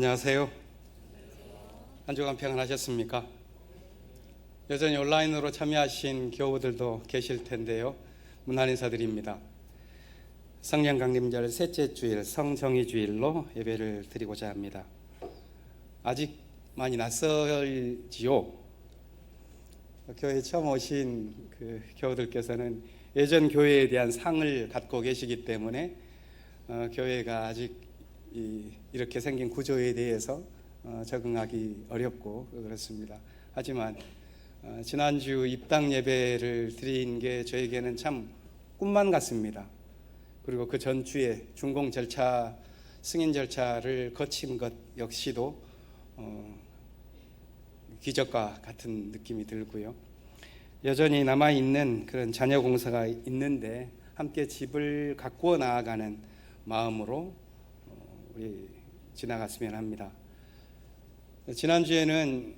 안녕하세요. 한 주간 평안하셨습니까? 여전히 온라인으로 참여하신 교우들도 계실 텐데요. 문안 인사드립니다. 성령 강림절 셋째 주일 성정의주일로 예배를 드리고자 합니다. 아직 많이 낯설지요. 교회에 처음 오신 교우들께서는 예전 교회에 대한 상을 갖고 계시기 때문에 교회가 아직 이렇게 생긴 구조에 대해서 적응하기 어렵고 그렇습니다. 하지만 지난주 입당 예배를 드린 게 저에게는 참 꿈만 같습니다. 그리고 그 전주에 준공 절차, 승인 절차를 거친 것 역시도 기적과 같은 느낌이 들고요. 여전히 남아있는 그런 자녀 공사가 있는데 함께 집을 가꾸어 나아가는 마음으로 우리 지나갔으면 합니다. 지난주에는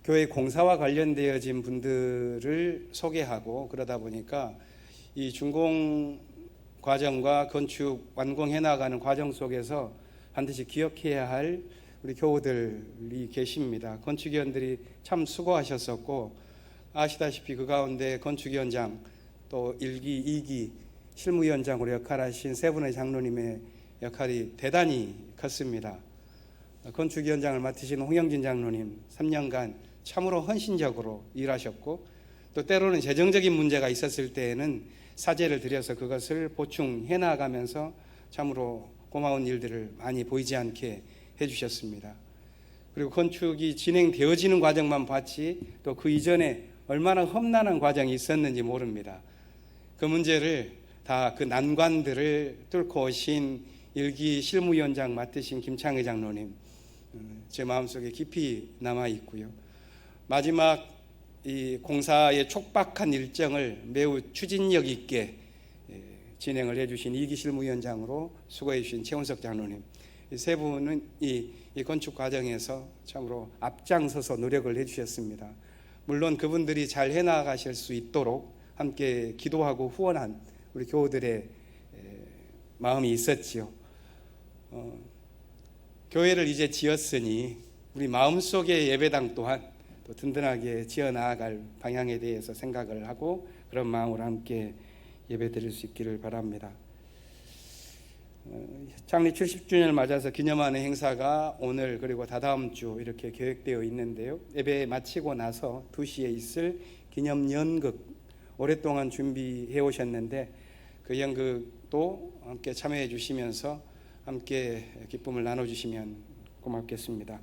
교회 공사와 관련되어진 분들을 소개하고 그러다 보니까 이 준공 과정과 건축 완공해 나가는 과정 속에서 반드시 기억해야 할 우리 교우들이 계십니다. 건축위원들이 참 수고하셨었고 아시다시피 그 가운데 건축위원장 또 1기, 2기 실무위원장으로 역할하신 세 분의 장로님의 역할이 대단히 컸습니다. 건축위원장을 맡으신 홍영진 장로님 3년간 참으로 헌신적으로 일하셨고 또 때로는 재정적인 문제가 있었을 때에는 사죄를 드려서 그것을 보충해 나가면서 참으로 고마운 일들을 많이 보이지 않게 해주셨습니다. 그리고 건축이 진행되어지는 과정만 봤지 또 그 이전에 얼마나 험난한 과정이 있었는지 모릅니다. 그 문제를 다 그 난관들을 뚫고 오신 1기 실무위원장 맡으신 김창회 장로님 제 마음속에 깊이 남아 있고요. 마지막 이 공사의 촉박한 일정을 매우 추진력 있게 진행을 해주신 2기 실무위원장으로 수고해 주신 최원석 장로님 이 세 분은 이 건축 과정에서 참으로 앞장서서 노력을 해주셨습니다. 물론 그분들이 잘 해나가실 수 있도록 함께 기도하고 후원한 우리 교우들의 마음이 있었지요. 교회를 이제 지었으니 우리 마음속의 예배당 또한 또 든든하게 지어나갈 방향에 대해서 생각을 하고 그런 마음으로 함께 예배 드릴 수 있기를 바랍니다. 창립 70주년을 맞아서 기념하는 행사가 오늘 그리고 다다음 주 이렇게 계획되어 있는데요. 예배 마치고 나서 2시에 있을 기념 연극 오랫동안 준비해 오셨는데 그 연극도 함께 참여해 주시면서 함께 기쁨을 나눠주시면 고맙겠습니다.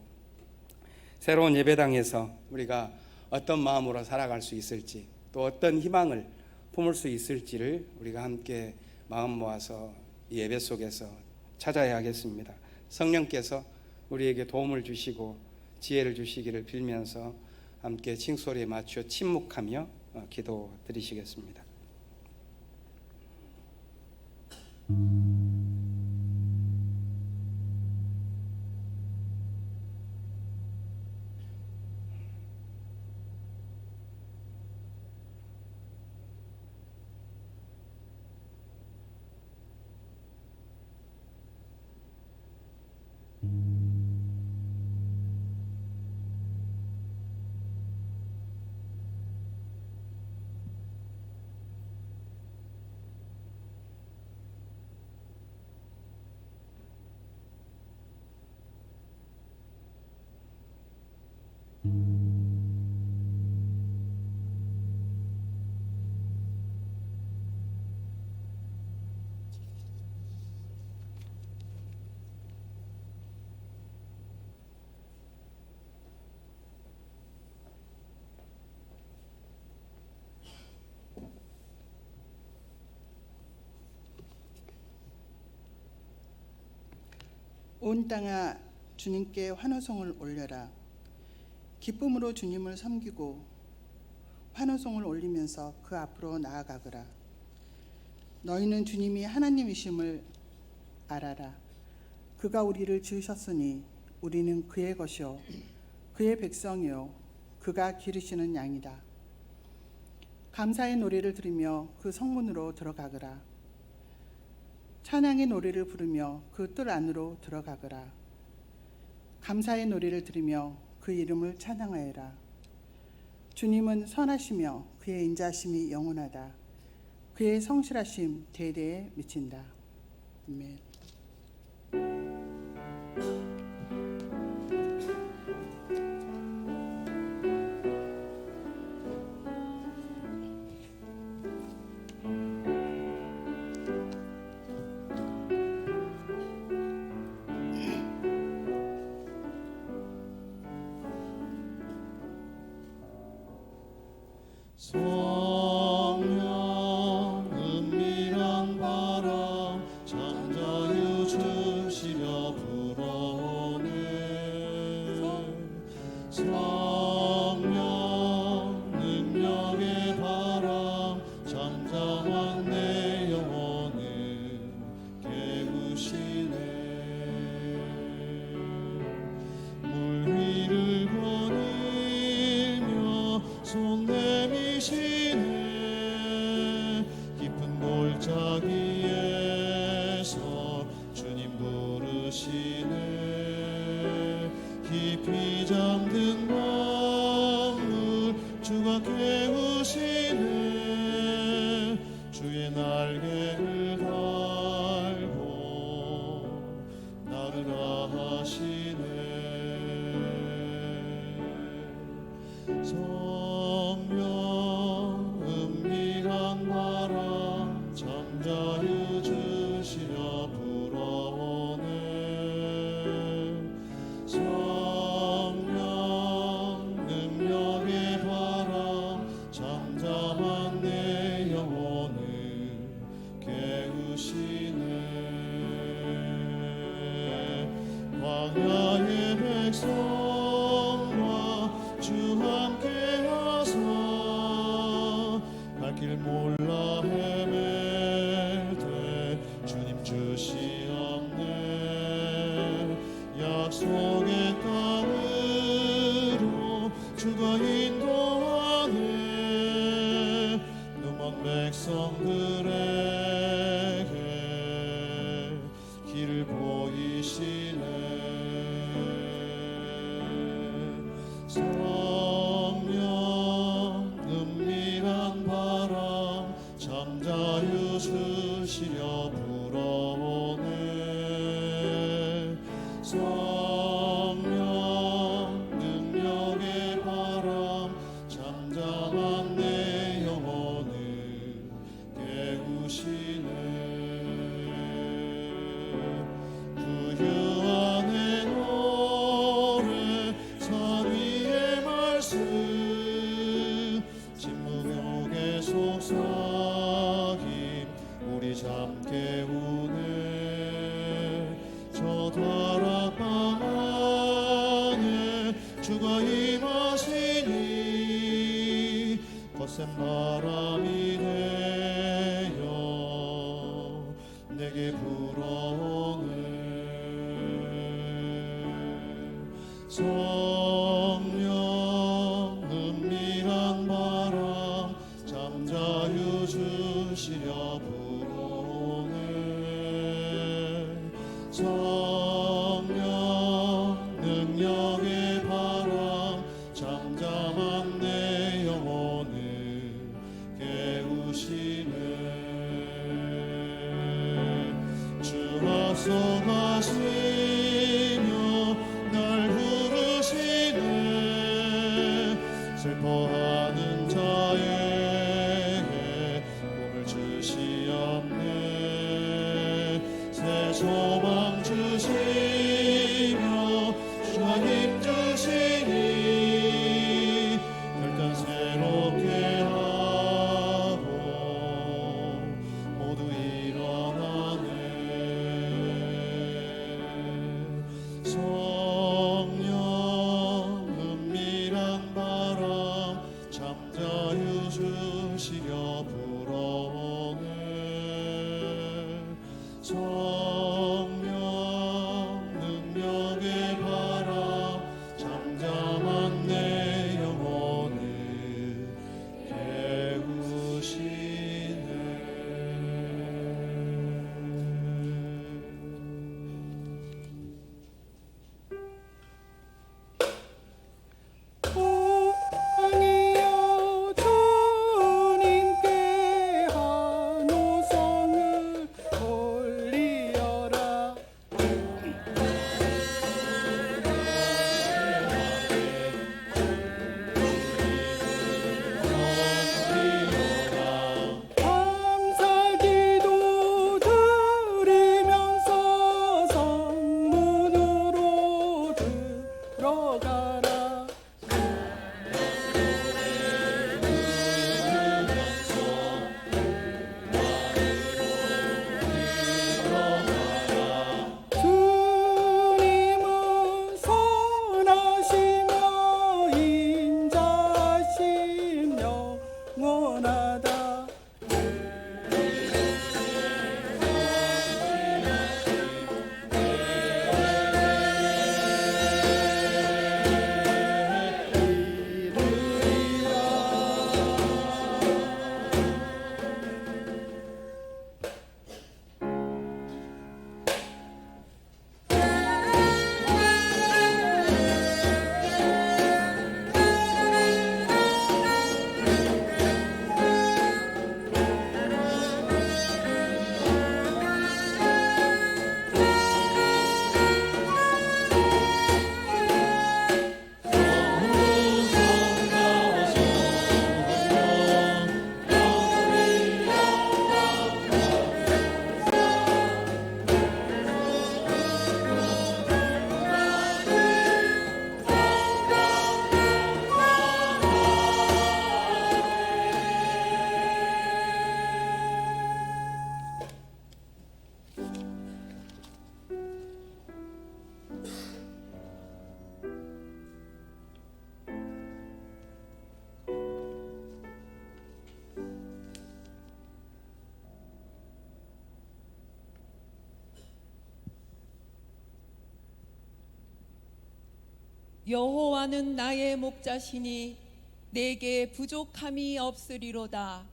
새로운 예배당에서 우리가 어떤 마음으로 살아갈 수 있을지 또 어떤 희망을 품을 수 있을지를 우리가 함께 마음 모아서 이 예배 속에서 찾아야 하겠습니다. 성령께서 우리에게 도움을 주시고 지혜를 주시기를 빌면서 함께 칭소리에 맞춰 침묵하며 기도 드리시겠습니다. 온 땅아 주님께 환호성을 올려라. 기쁨으로 주님을 섬기고 환호성을 올리면서 그 앞으로 나아가거라. 너희는 주님이 하나님이심을 알아라. 그가 우리를 지으셨으니 우리는 그의 것이요 그의 백성이요 그가 기르시는 양이다. 감사의 노래를 들으며 그 성문으로 들어가거라. 찬양의 노래를 부르며 그 뜰 안으로 들어가거라. 감사의 노래를 들으며 그 이름을 찬양하여라. 주님은 선하시며 그의 인자하심이 영원하다. 그의 성실하심 대대에 미친다. 아멘. 성령 은밀한 바람 잠자유 주시려 불어오네. 성령 능력의 바람 잠잠한 내 영혼을 깨우시네. 물 위를 거닐며 손 내미시네. 깊은 골짜기에서 주님 부르시네. 깊이 잠든 밤을 주가 깨우시네. 주의 날개를 달고 나르라 하시네. 성령 은밀한 바람 잠자유 주시려 불어오네. 성령 능력의 바람 잠잠한 내 영혼을 깨우시네. 광야의 백성과 주 함께 하사 갈 길 몰라 헤맬 때 주님 주시옵네. 약속의 땅으로 주가 인도하네. 누먼 백성들에게 길을 보이시네. 성령 은밀한 바람 잠자유 주시려 불어오네. 성령 능력의 바람 잠잠한 내 영혼을 깨우시네. 부유한 내 노래 산 위의 말씀 진무욕의 속삭임 우리 잠 깨우네. 저 다락방 안에 주가 임하시니 거센 바람이 되어 내게 불어오네. 성령 은밀한 바람 잠자유 주시려 불어오네. 성령 능력의 바람 잠잠한 내 영혼을 깨우시네. 주 앞서가시며 날 부르시네. 슬퍼하는 자에게 꿈을 주시옵네. 새 소망 주시며 주가 힘 주시니 결단 새롭게 하고 모두 일어나네. 성령 은밀한 바람 여호와는 나의 목자시니 내게 부족함이 없으리로다.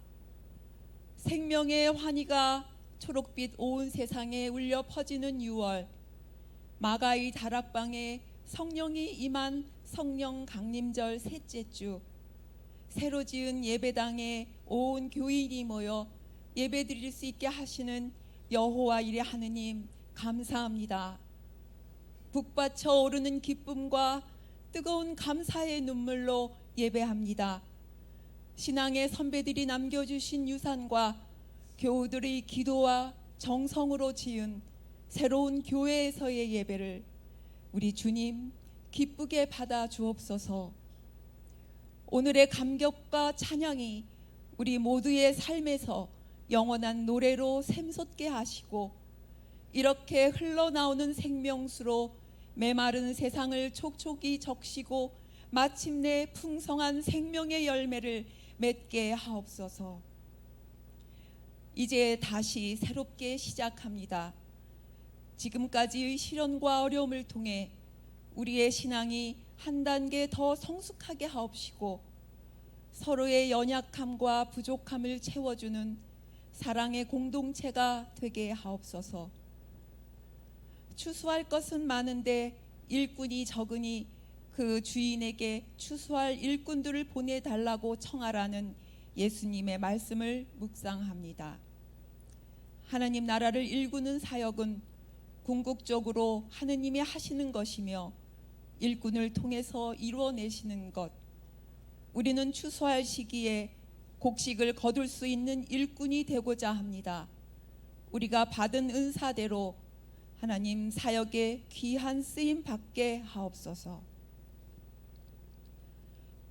생명의 환희가 초록빛 온 세상에 울려 퍼지는 6월, 마가의 다락방에 성령이 임한 성령 강림절 셋째 주, 새로 지은 예배당에 온 교인이 모여 예배드릴 수 있게 하시는 여호와 이레 하느님 감사합니다. 북받쳐 오르는 기쁨과 뜨거운 감사의 눈물로 예배합니다. 신앙의 선배들이 남겨주신 유산과 교우들의 기도와 정성으로 지은 새로운 교회에서의 예배를 우리 주님 기쁘게 받아 주옵소서. 오늘의 감격과 찬양이 우리 모두의 삶에서 영원한 노래로 샘솟게 하시고, 이렇게 흘러나오는 생명수로 메마른 세상을 촉촉이 적시고 마침내 풍성한 생명의 열매를 맺게 하옵소서. 이제 다시 새롭게 시작합니다. 지금까지의 시련과 어려움을 통해 우리의 신앙이 한 단계 더 성숙하게 하옵시고, 서로의 연약함과 부족함을 채워주는 사랑의 공동체가 되게 하옵소서. 추수할 것은 많은데 일꾼이 적으니 그 주인에게 추수할 일꾼들을 보내달라고 청하라는 예수님의 말씀을 묵상합니다. 하나님 나라를 일구는 사역은 궁극적으로 하느님이 하시는 것이며 일꾼을 통해서 이루어내시는 것, 우리는 추수할 시기에 곡식을 거둘 수 있는 일꾼이 되고자 합니다. 우리가 받은 은사대로 하나님 사역에 귀한 쓰임 받게 하옵소서.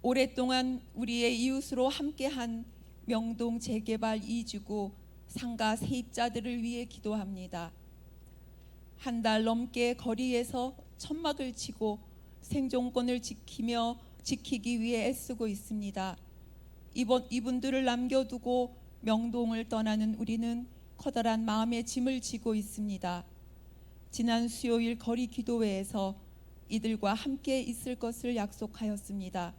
오랫동안 우리의 이웃으로 함께한 명동 재개발 2주구 상가 세입자들을 위해 기도합니다. 한 달 넘게 거리에서 천막을 치고 생존권을 지키기 위해 애쓰고 있습니다. 이분들을 남겨두고 명동을 떠나는 우리는 커다란 마음의 짐을 지고 있습니다. 지난 수요일 거리 기도회에서 이들과 함께 있을 것을 약속하였습니다.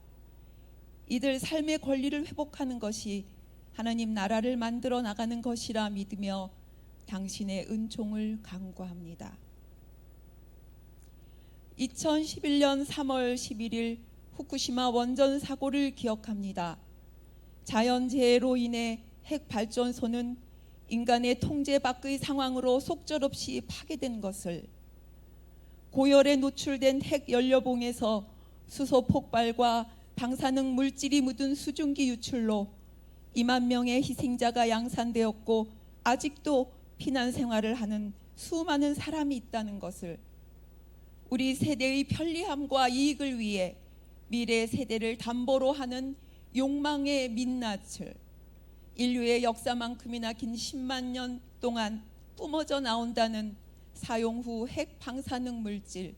이들 삶의 권리를 회복하는 것이 하나님 나라를 만들어 나가는 것이라 믿으며 당신의 은총을 간구합니다. 2011년 3월 11일 후쿠시마 원전 사고를 기억합니다. 자연재해로 인해 핵발전소는 인간의 통제 밖의 상황으로 속절없이 파괴된 것을, 고열에 노출된 핵연료봉에서 수소 폭발과 방사능 물질이 묻은 수증기 유출로 2만 명의 희생자가 양산되었고 아직도 피난 생활을 하는 수많은 사람이 있다는 것을, 우리 세대의 편리함과 이익을 위해 미래 세대를 담보로 하는 욕망의 민낯을, 인류의 역사만큼이나 긴 10만 년 동안 뿜어져 나온다는 사용 후 핵 방사능 물질,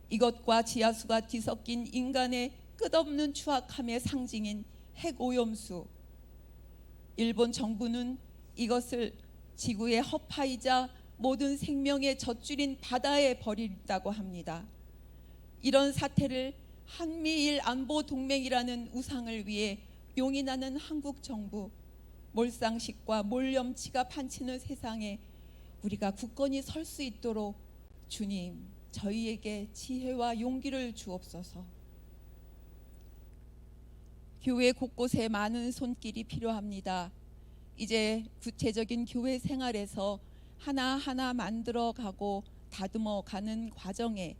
이것과 지하수가 뒤섞인 인간의 끝없는 추악함의 상징인 핵오염수, 일본 정부는 이것을 지구의 허파이자 모든 생명의 젖줄인 바다에 버린다고 합니다. 이런 사태를 한미일 안보 동맹이라는 우상을 위해 용인하는 한국 정부, 몰상식과 몰염치가 판치는 세상에 우리가 굳건히 설 수 있도록 주님, 저희에게 지혜와 용기를 주옵소서. 교회 곳곳에 많은 손길이 필요합니다. 이제 구체적인 교회 생활에서 하나하나 만들어가고 다듬어가는 과정에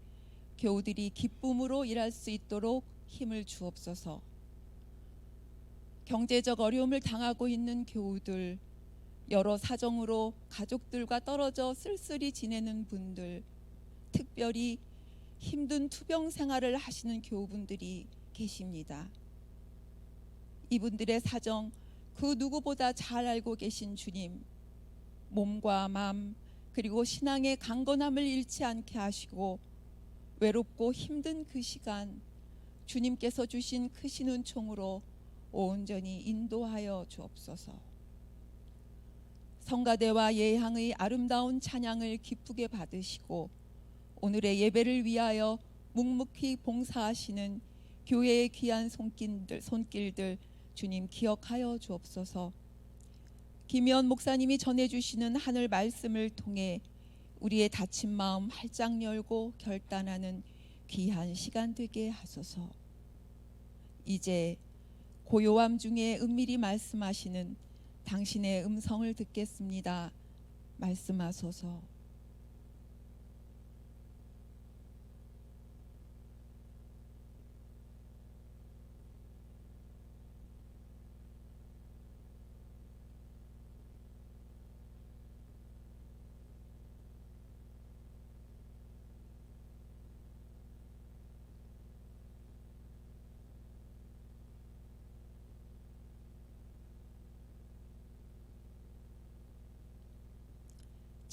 교우들이 기쁨으로 일할 수 있도록 힘을 주옵소서. 경제적 어려움을 당하고 있는 교우들, 여러 사정으로 가족들과 떨어져 쓸쓸히 지내는 분들, 특별히 힘든 투병 생활을 하시는 교우분들이 계십니다. 이분들의 사정 그 누구보다 잘 알고 계신 주님, 몸과 마음 그리고 신앙의 강건함을 잃지 않게 하시고 외롭고 힘든 그 시간 주님께서 주신 크신 은총으로 온전히 인도하여 주옵소서. 성가대와 예향의 아름다운 찬양을 기쁘게 받으시고 오늘의 예배를 위하여 묵묵히 봉사하시는 교회의 귀한 손길들 주님 기억하여 주옵소서. 김현 목사님이 전해주시는 하늘 말씀을 통해 우리의 닫힌 마음 활짝 열고 결단하는 귀한 시간 되게 하소서. 이제 고요함 중에 은밀히 말씀하시는 당신의 음성을 듣겠습니다. 말씀하소서.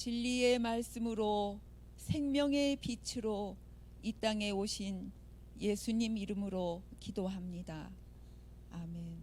진리의 말씀으로 생명의 빛으로 이 땅에 오신 예수님 이름으로 기도합니다. 아멘.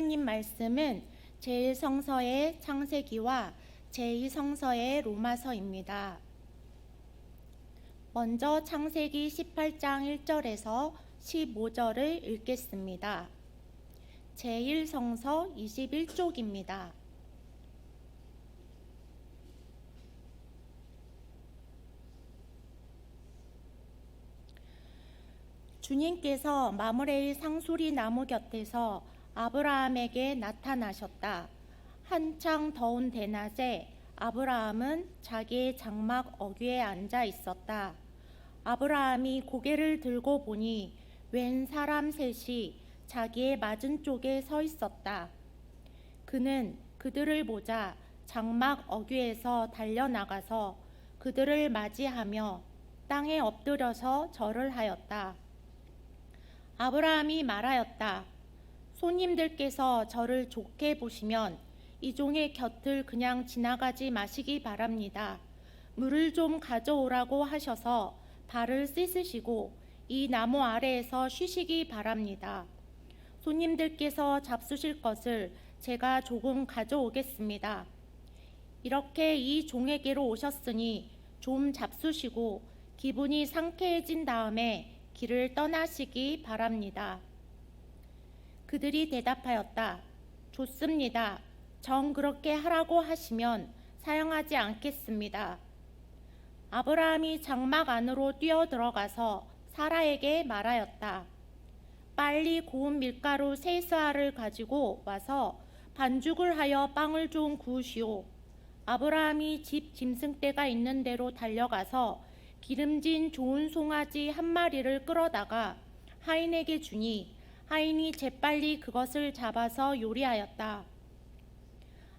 하나님 말씀은 제1성서의 창세기와 제2성서의 로마서입니다. 먼저 창세기 18장 1절에서 15절을 읽겠습니다. 제1성서 21쪽입니다. 주님께서 마므레의 상수리 나무 곁에서 아브라함에게 나타나셨다. 한창 더운 대낮에 아브라함은 자기의 장막 어귀에 앉아 있었다. 아브라함이 고개를 들고 보니 웬 사람 셋이 자기의 맞은쪽에 서 있었다. 그는 그들을 보자 장막 어귀에서 달려나가서 그들을 맞이하며 땅에 엎드려서 절을 하였다. 아브라함이 말하였다. 손님들께서 저를 좋게 보시면 이 종의 곁을 그냥 지나가지 마시기 바랍니다. 물을 좀 가져오라고 하셔서 발을 씻으시고 이 나무 아래에서 쉬시기 바랍니다. 손님들께서 잡수실 것을 제가 조금 가져오겠습니다. 이렇게 이 종에게로 오셨으니 좀 잡수시고 기분이 상쾌해진 다음에 길을 떠나시기 바랍니다. 그들이 대답하였다. 좋습니다. 정 그렇게 하라고 하시면 사용하지 않겠습니다. 아브라함이 장막 안으로 뛰어들어가서 사라에게 말하였다. 빨리 고운 밀가루 3스아를 가지고 와서 반죽을 하여 빵을 좀 구우시오. 아브라함이 집 짐승떼가 있는 데로 달려가서 기름진 좋은 송아지 한 마리를 끌어다가 하인에게 주니 하인이 재빨리 그것을 잡아서 요리하였다.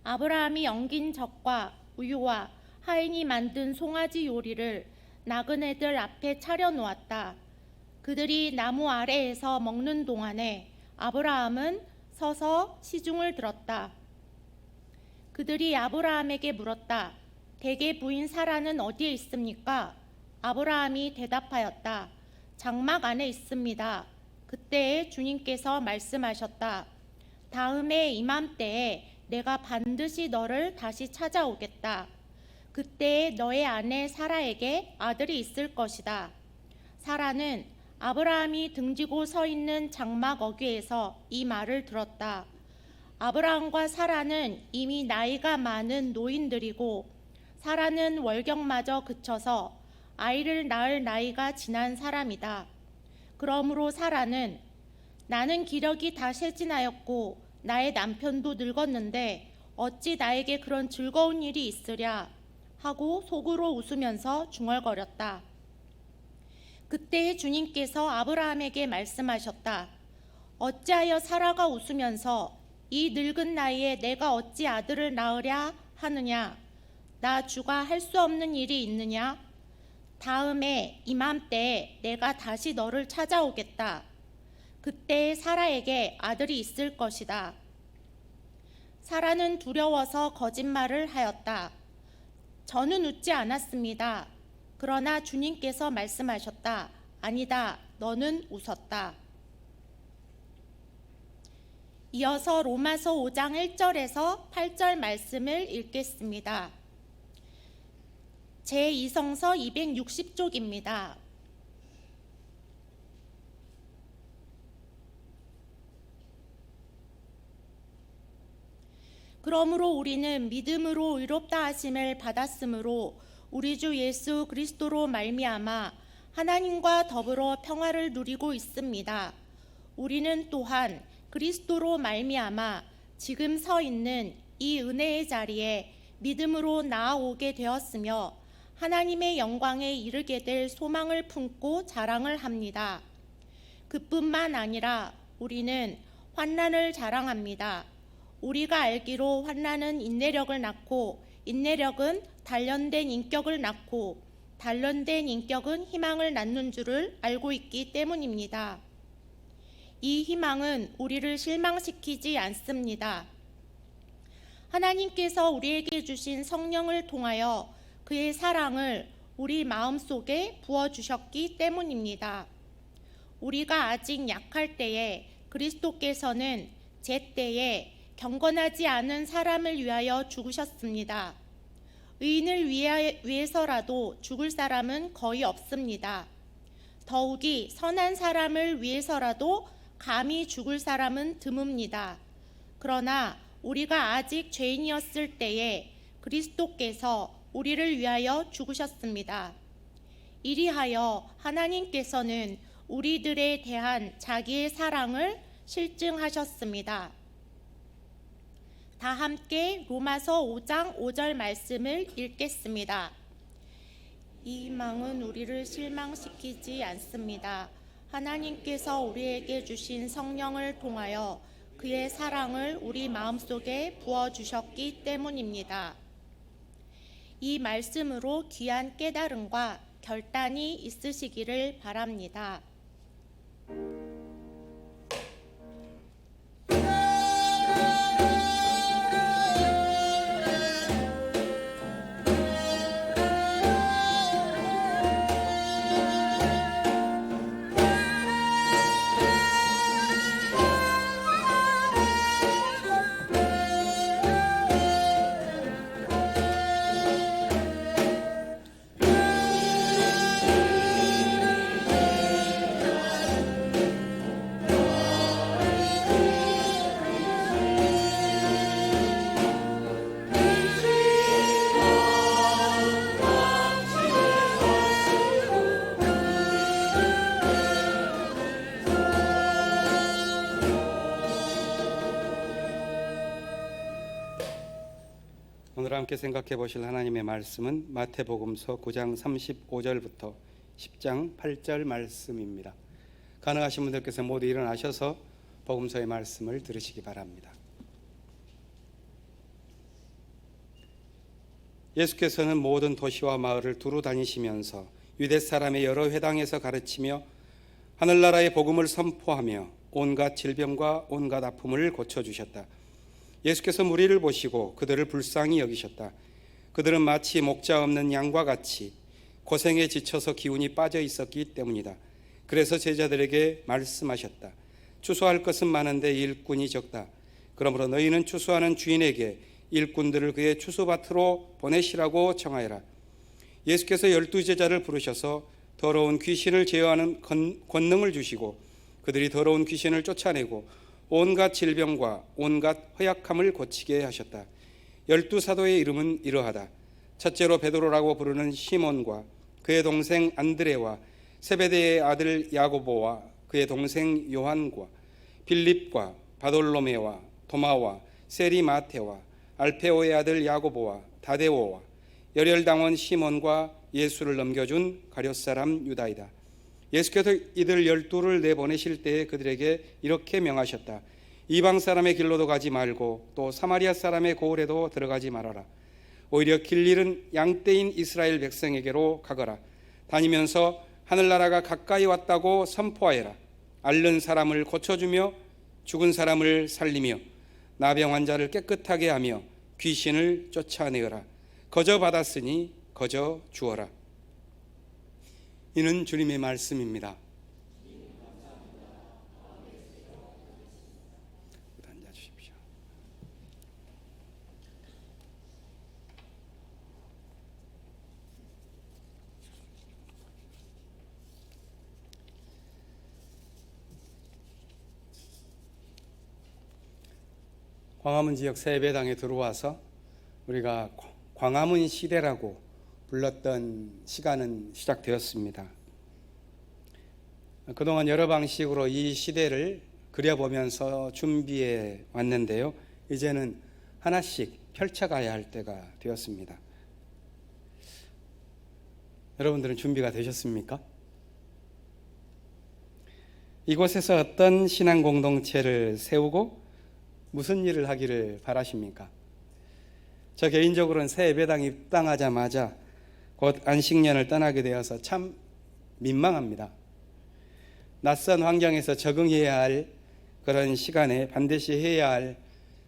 아브라함이 엉긴 젖과 우유와 하인이 만든 송아지 요리를 나그네들 앞에 차려놓았다. 그들이 나무 아래에서 먹는 동안에 아브라함은 서서 시중을 들었다. 그들이 아브라함에게 물었다. 대개 부인 사라는 어디에 있습니까? 아브라함이 대답하였다. 장막 안에 있습니다. 그때에 주님께서 말씀하셨다. 다음에 이맘때에 내가 반드시 너를 다시 찾아오겠다. 그때에 너의 아내 사라에게 아들이 있을 것이다. 사라는 아브라함이 등지고 서 있는 장막 어귀에서 이 말을 들었다. 아브라함과 사라는 이미 나이가 많은 노인들이고 사라는 월경마저 그쳐서 아이를 낳을 나이가 지난 사람이다. 그러므로 사라는 나는 기력이 다 쇠진하였고 나의 남편도 늙었는데 어찌 나에게 그런 즐거운 일이 있으랴 하고 속으로 웃으면서 중얼거렸다. 그때 주님께서 아브라함에게 말씀하셨다. 어찌하여 사라가 웃으면서 이 늙은 나이에 내가 어찌 아들을 낳으랴 하느냐? 나 주가 할 수 없는 일이 있느냐? 다음에 이맘때에 내가 다시 너를 찾아오겠다. 그때 사라에게 아들이 있을 것이다. 사라는 두려워서 거짓말을 하였다. 저는 웃지 않았습니다. 그러나 주님께서 말씀하셨다. 아니다, 너는 웃었다. 이어서 로마서 5장 1절에서 8절 말씀을 읽겠습니다. 제2성서 260쪽입니다. 그러므로 우리는 믿음으로 의롭다 하심을 받았으므로 우리 주 예수 그리스도로 말미암아 하나님과 더불어 평화를 누리고 있습니다. 우리는 또한 그리스도로 말미암아 지금 서 있는 이 은혜의 자리에 믿음으로 나아오게 되었으며 하나님의 영광에 이르게 될 소망을 품고 자랑을 합니다. 그뿐만 아니라 우리는 환난을 자랑합니다. 우리가 알기로 환난은 인내력을 낳고 인내력은 단련된 인격을 낳고 단련된 인격은 희망을 낳는 줄을 알고 있기 때문입니다. 이 희망은 우리를 실망시키지 않습니다. 하나님께서 우리에게 주신 성령을 통하여 그의 사랑을 우리 마음속에 부어주셨기 때문입니다. 우리가 아직 약할 때에 그리스도께서는 제 때에 경건하지 않은 사람을 위하여 죽으셨습니다. 의인을 위해서라도 죽을 사람은 거의 없습니다. 더욱이 선한 사람을 위해서라도 감히 죽을 사람은 드뭅니다. 그러나 우리가 아직 죄인이었을 때에 그리스도께서 우리를 위하여 죽으셨습니다. 이리하여 하나님께서는 우리들에 대한 자기의 사랑을 실증하셨습니다. 다 함께 로마서 5장 5절 말씀을 읽겠습니다. 이 희망은 우리를 실망시키지 않습니다. 하나님께서 우리에게 주신 성령을 통하여 그의 사랑을 우리 마음속에 부어주셨기 때문입니다. 이 말씀으로 귀한 깨달음과 결단이 있으시기를 바랍니다. 오늘 함께 생각해 보실 하나님의 말씀은 마태복음서 9장 35절부터 10장 8절 말씀입니다. 가능하신 분들께서 모두 일어나셔서 복음서의 말씀을 들으시기 바랍니다. 예수께서는 모든 도시와 마을을 두루 다니시면서 유대 사람의 여러 회당에서 가르치며 하늘나라의 복음을 선포하며 온갖 질병과 온갖 아픔을 고쳐주셨다. 예수께서 무리를 보시고 그들을 불쌍히 여기셨다. 그들은 마치 목자 없는 양과 같이 고생에 지쳐서 기운이 빠져 있었기 때문이다. 그래서 제자들에게 말씀하셨다. 추수할 것은 많은데 일꾼이 적다. 그러므로 너희는 추수하는 주인에게 일꾼들을 그의 추수밭으로 보내시라고 청하여라. 예수께서 12제자를 부르셔서 더러운 귀신을 제어하는 권능을 주시고 그들이 더러운 귀신을 쫓아내고 온갖 질병과 온갖 허약함을 고치게 하셨다. 12사도의 이름은 이러하다. 첫째로 베드로라고 부르는 시몬과 그의 동생 안드레와 세베대의 아들 야고보와 그의 동생 요한과 빌립과 바돌로메와 도마와 세리 마테와 알페오의 아들 야고보와 다데오와 열혈당원 시몬과 예수를 넘겨준 가룟사람 유다이다. 예수께서 이들 12를 내보내실 때에 그들에게 이렇게 명하셨다. 이방 사람의 길로도 가지 말고 또 사마리아 사람의 고을에도 들어가지 말아라. 오히려 길 잃은 양떼인 이스라엘 백성에게로 가거라. 다니면서 하늘나라가 가까이 왔다고 선포하여라. 앓는 사람을 고쳐주며 죽은 사람을 살리며 나병 환자를 깨끗하게 하며 귀신을 쫓아내어라. 거저 받았으니 거저 주어라. 이는 주님의 말씀입니다. 앉아주십시오. 광화문 지역 새 예배당에 들어와서 우리가 광화문 시대라고 불렀던 시간은 시작되었습니다. 그동안 여러 방식으로 이 시대를 그려보면서 준비해 왔는데요. 이제는 하나씩 펼쳐가야 할 때가 되었습니다. 여러분들은 준비가 되셨습니까? 이곳에서 어떤 신앙 공동체를 세우고 무슨 일을 하기를 바라십니까? 저 개인적으로는 새 예배당 입당하자마자 곧 안식년을 떠나게 되어서 참 민망합니다. 낯선 환경에서 적응해야 할 그런 시간에 반드시 해야 할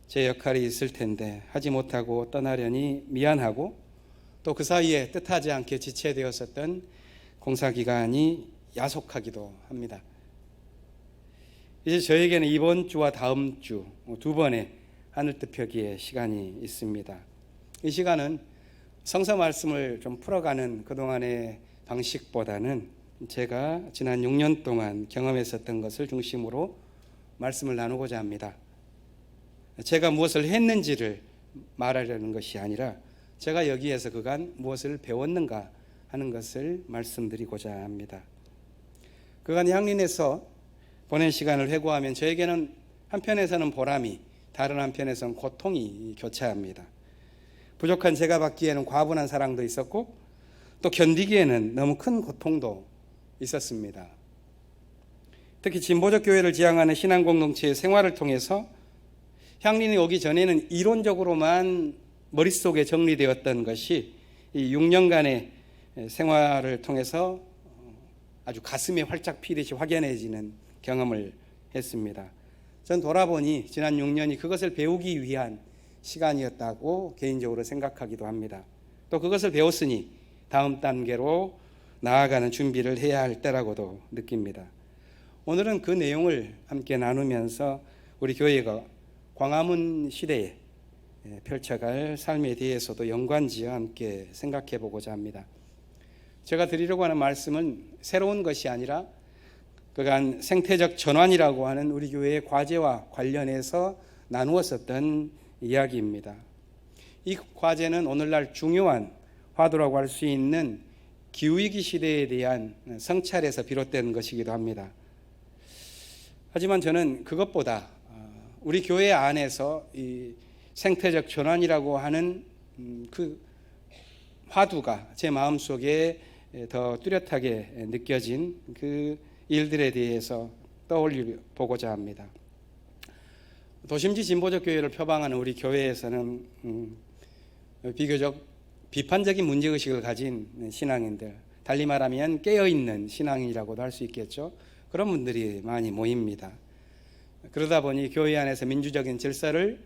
제 역할이 있을 텐데 하지 못하고 떠나려니 미안하고 또 그 사이에 뜻하지 않게 지체되었었던 공사기간이 야속하기도 합니다. 이제 저에게는 이번 주와 다음 주 두 번의 하늘뜻펴기의 시간이 있습니다. 이 시간은 성서 말씀을 좀 풀어가는 그동안의 방식보다는 제가 지난 6년 동안 경험했었던 것을 중심으로 말씀을 나누고자 합니다. 제가 무엇을 했는지를 말하려는 것이 아니라 제가 여기에서 그간 무엇을 배웠는가 하는 것을 말씀드리고자 합니다. 그간 향린에서 보낸 시간을 회고하면 저에게는 한편에서는 보람이, 다른 한편에서는 고통이 교차합니다. 부족한 제가 받기에는 과분한 사랑도 있었고 또 견디기에는 너무 큰 고통도 있었습니다. 특히 진보적 교회를 지향하는 신앙 공동체의 생활을 통해서 향린이 오기 전에는 이론적으로만 머릿속에 정리되었던 것이 이 6년간의 생활을 통해서 아주 가슴에 활짝 피듯이 확연해지는 경험을 했습니다. 전 돌아보니 지난 6년이 그것을 배우기 위한 시간이었다고 개인적으로 생각하기도 합니다. 또 그것을 배웠으니 다음 단계로 나아가는 준비를 해야 할 때라고도 느낍니다. 오늘은 그 내용을 함께 나누면서 우리 교회가 광화문 시대에 펼쳐갈 삶에 대해서도 연관지어 함께 생각해 보고자 합니다. 제가 드리려고 하는 말씀은 새로운 것이 아니라 그간 생태적 전환이라고 하는 우리 교회의 과제와 관련해서 나누었었던 이야기입니다. 이 과제는 오늘날 중요한 화두라고 할 수 있는 기후위기 시대에 대한 성찰에서 비롯된 것이기도 합니다. 하지만 저는 그것보다 우리 교회 안에서 이 생태적 전환이라고 하는 그 화두가 제 마음속에 더 뚜렷하게 느껴진 그 일들에 대해서 떠올려 보고자 합니다. 도심지 진보적 교회를 표방하는 우리 교회에서는 비교적 비판적인 문제의식을 가진 신앙인들, 달리 말하면 깨어있는 신앙인이라고도 할 수 있겠죠. 그런 분들이 많이 모입니다. 그러다 보니 교회 안에서 민주적인 질서를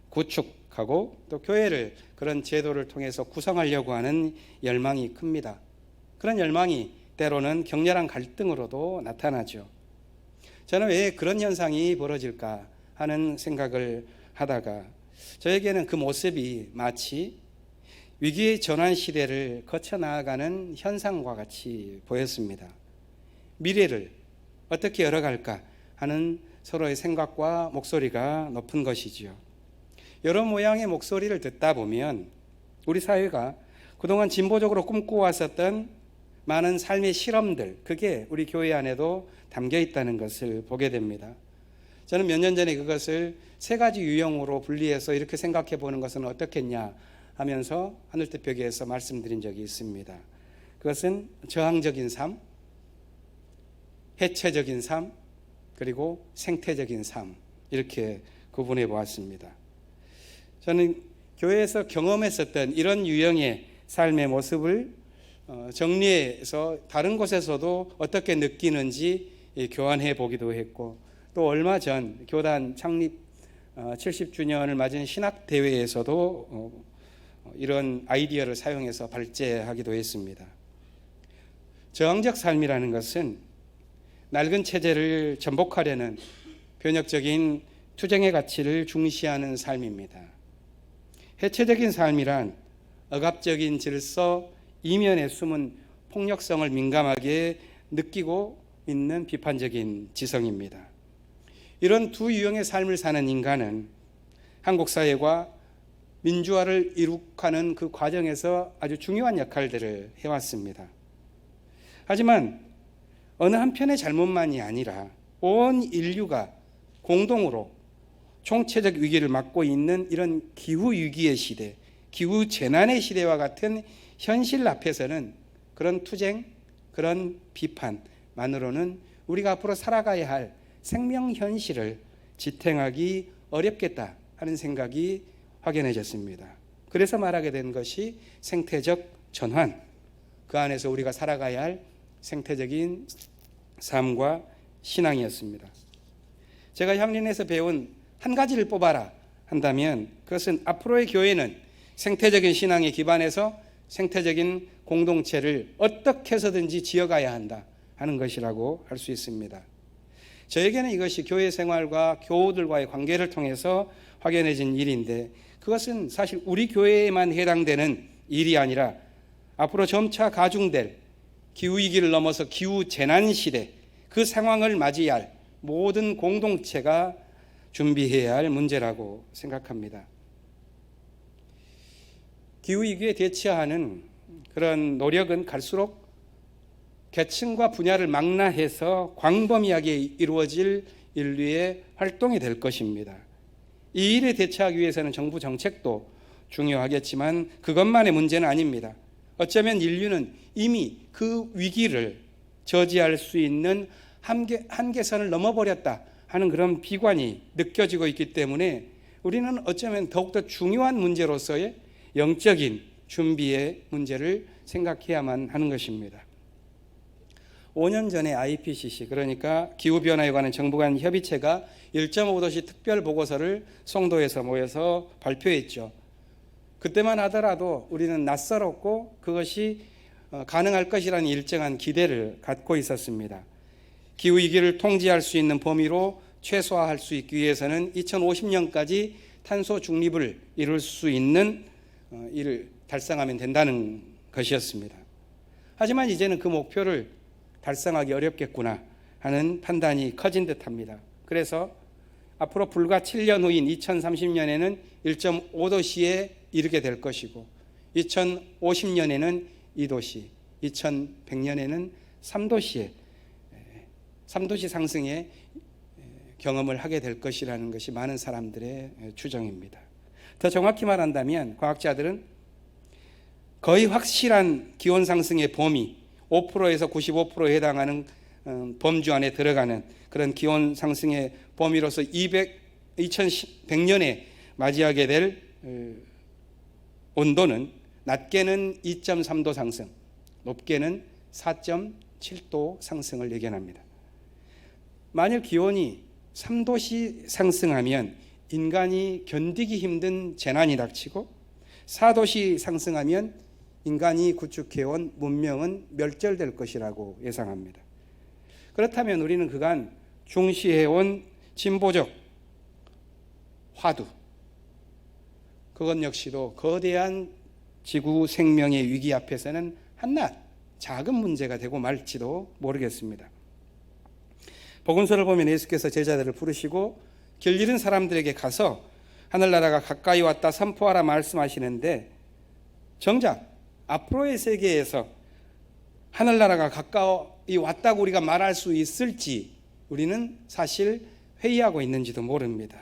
구축하고 또 교회를 그런 제도를 통해서 구성하려고 하는 열망이 큽니다. 그런 열망이 때로는 격렬한 갈등으로도 나타나죠. 저는 왜 그런 현상이 벌어질까 하는 생각을 하다가 저에게는 그 모습이 마치 위기의 전환 시대를 거쳐 나아가는 현상과 같이 보였습니다. 미래를 어떻게 열어갈까 하는 서로의 생각과 목소리가 높은 것이지요. 여러 모양의 목소리를 듣다 보면 우리 사회가 그동안 진보적으로 꿈꿔왔었던 많은 삶의 실험들, 그게 우리 교회 안에도 담겨 있다는 것을 보게 됩니다. 저는 몇 년 전에 그것을 세 가지 유형으로 분리해서 이렇게 생각해 보는 것은 어떻겠냐 하면서 하늘뜻표기에서 말씀드린 적이 있습니다. 그것은 저항적인 삶, 해체적인 삶, 그리고 생태적인 삶, 이렇게 구분해 보았습니다. 저는 교회에서 경험했었던 이런 유형의 삶의 모습을 정리해서 다른 곳에서도 어떻게 느끼는지 교환해 보기도 했고, 또 얼마 전 교단 창립 70주년을 맞은 신학대회에서도 이런 아이디어를 사용해서 발제하기도 했습니다. 저항적 삶이라는 것은 낡은 체제를 전복하려는 변혁적인 투쟁의 가치를 중시하는 삶입니다. 해체적인 삶이란 억압적인 질서 이면에 숨은 폭력성을 민감하게 느끼고 있는 비판적인 지성입니다. 이런 두 유형의 삶을 사는 인간은 한국 사회가 민주화를 이룩하는 그 과정에서 아주 중요한 역할들을 해왔습니다. 하지만 어느 한편의 잘못만이 아니라 온 인류가 공동으로 총체적 위기를 맞고 있는 이런 기후위기의 시대, 기후재난의 시대와 같은 현실 앞에서는 그런 투쟁, 그런 비판만으로는 우리가 앞으로 살아가야 할 생명 현실을 지탱하기 어렵겠다 하는 생각이 확연해졌습니다. 그래서 말하게 된 것이 생태적 전환, 그 안에서 우리가 살아가야 할 생태적인 삶과 신앙이었습니다. 제가 향린에서 배운 한 가지를 뽑아라 한다면 그것은 앞으로의 교회는 생태적인 신앙에 기반해서 생태적인 공동체를 어떻게 해서든지 지어가야 한다 하는 것이라고 할 수 있습니다. 저에게는 이것이 교회 생활과 교우들과의 관계를 통해서 확연해진 일인데, 그것은 사실 우리 교회에만 해당되는 일이 아니라 앞으로 점차 가중될 기후위기를 넘어서 기후재난시대, 그 상황을 맞이할 모든 공동체가 준비해야 할 문제라고 생각합니다. 기후위기에 대처하는 그런 노력은 갈수록 계층과 분야를 망라해서 광범위하게 이루어질 인류의 활동이 될 것입니다. 이 일에 대처하기 위해서는 정부 정책도 중요하겠지만 그것만의 문제는 아닙니다. 어쩌면 인류는 이미 그 위기를 저지할 수 있는 한계선을 넘어버렸다 하는 그런 비관이 느껴지고 있기 때문에 우리는 어쩌면 더욱더 중요한 문제로서의 영적인 준비의 문제를 생각해야만 하는 것입니다. 5년 전에 IPCC, 그러니까 기후변화에 관한 정부 간 협의체가 1.5도씨 특별 보고서를 송도에서 모여서 발표했죠. 그때만 하더라도 우리는 낯설었고 그것이 가능할 것이라는 일정한 기대를 갖고 있었습니다. 기후위기를 통제할 수 있는 범위로 최소화할 수 있기 위해서는 2050년까지 탄소 중립을 이룰 수 있는 일을 달성하면 된다는 것이었습니다. 하지만 이제는 그 목표를 달성하기 어렵겠구나 하는 판단이 커진 듯합니다. 그래서 앞으로 불과 7년 후인 2030년에는 1.5도씨에 이르게 될 것이고 2050년에는 2도씨, 2100년에는 3도씨 상승의 경험을 하게 될 것이라는 것이 많은 사람들의 추정입니다. 더 정확히 말한다면 과학자들은 거의 확실한 기온 상승의 범위 5%에서 95%에 해당하는 범주 안에 들어가는 그런 기온 상승의 범위로서 2100년에 맞이하게 될 온도는 낮게는 2.3도 상승, 높게는 4.7도 상승을 예견합니다. 만일 기온이 3도씩 상승하면 인간이 견디기 힘든 재난이 닥치고 4도씩 상승하면 인간이 구축해온 문명은 멸절될 것이라고 예상합니다. 그렇다면 우리는 그간 중시해온 진보적 화두, 그것 역시도 거대한 지구 생명의 위기 앞에서는 한낱 작은 문제가 되고 말지도 모르겠습니다. 복음서를 보면 예수께서 제자들을 부르시고 길 잃은 사람들에게 가서 하늘나라가 가까이 왔다 선포하라 말씀하시는데, 정작 앞으로의 세계에서 하늘나라가 가까이 왔다고 우리가 말할 수 있을지 우리는 사실 회의하고 있는지도 모릅니다.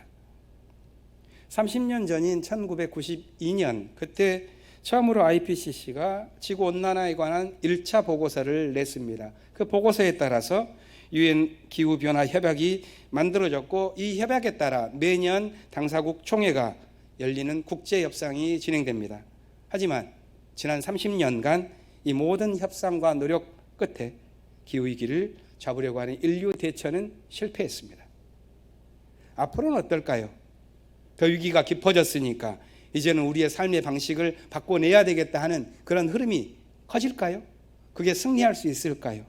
30년 전인 1992년, 그때 처음으로 IPCC가 지구온난화에 관한 1차 보고서를 냈습니다. 그 보고서에 따라서 UN 기후변화 협약이 만들어졌고, 이 협약에 따라 매년 당사국 총회가 열리는 국제협상이 진행됩니다. 하지만 지난 30년간 이 모든 협상과 노력 끝에 기후위기를 잡으려고 하는 인류 대처는 실패했습니다. 앞으로는 어떨까요? 더 위기가 깊어졌으니까 이제는 우리의 삶의 방식을 바꿔내야 되겠다 하는 그런 흐름이 커질까요? 그게 승리할 수 있을까요?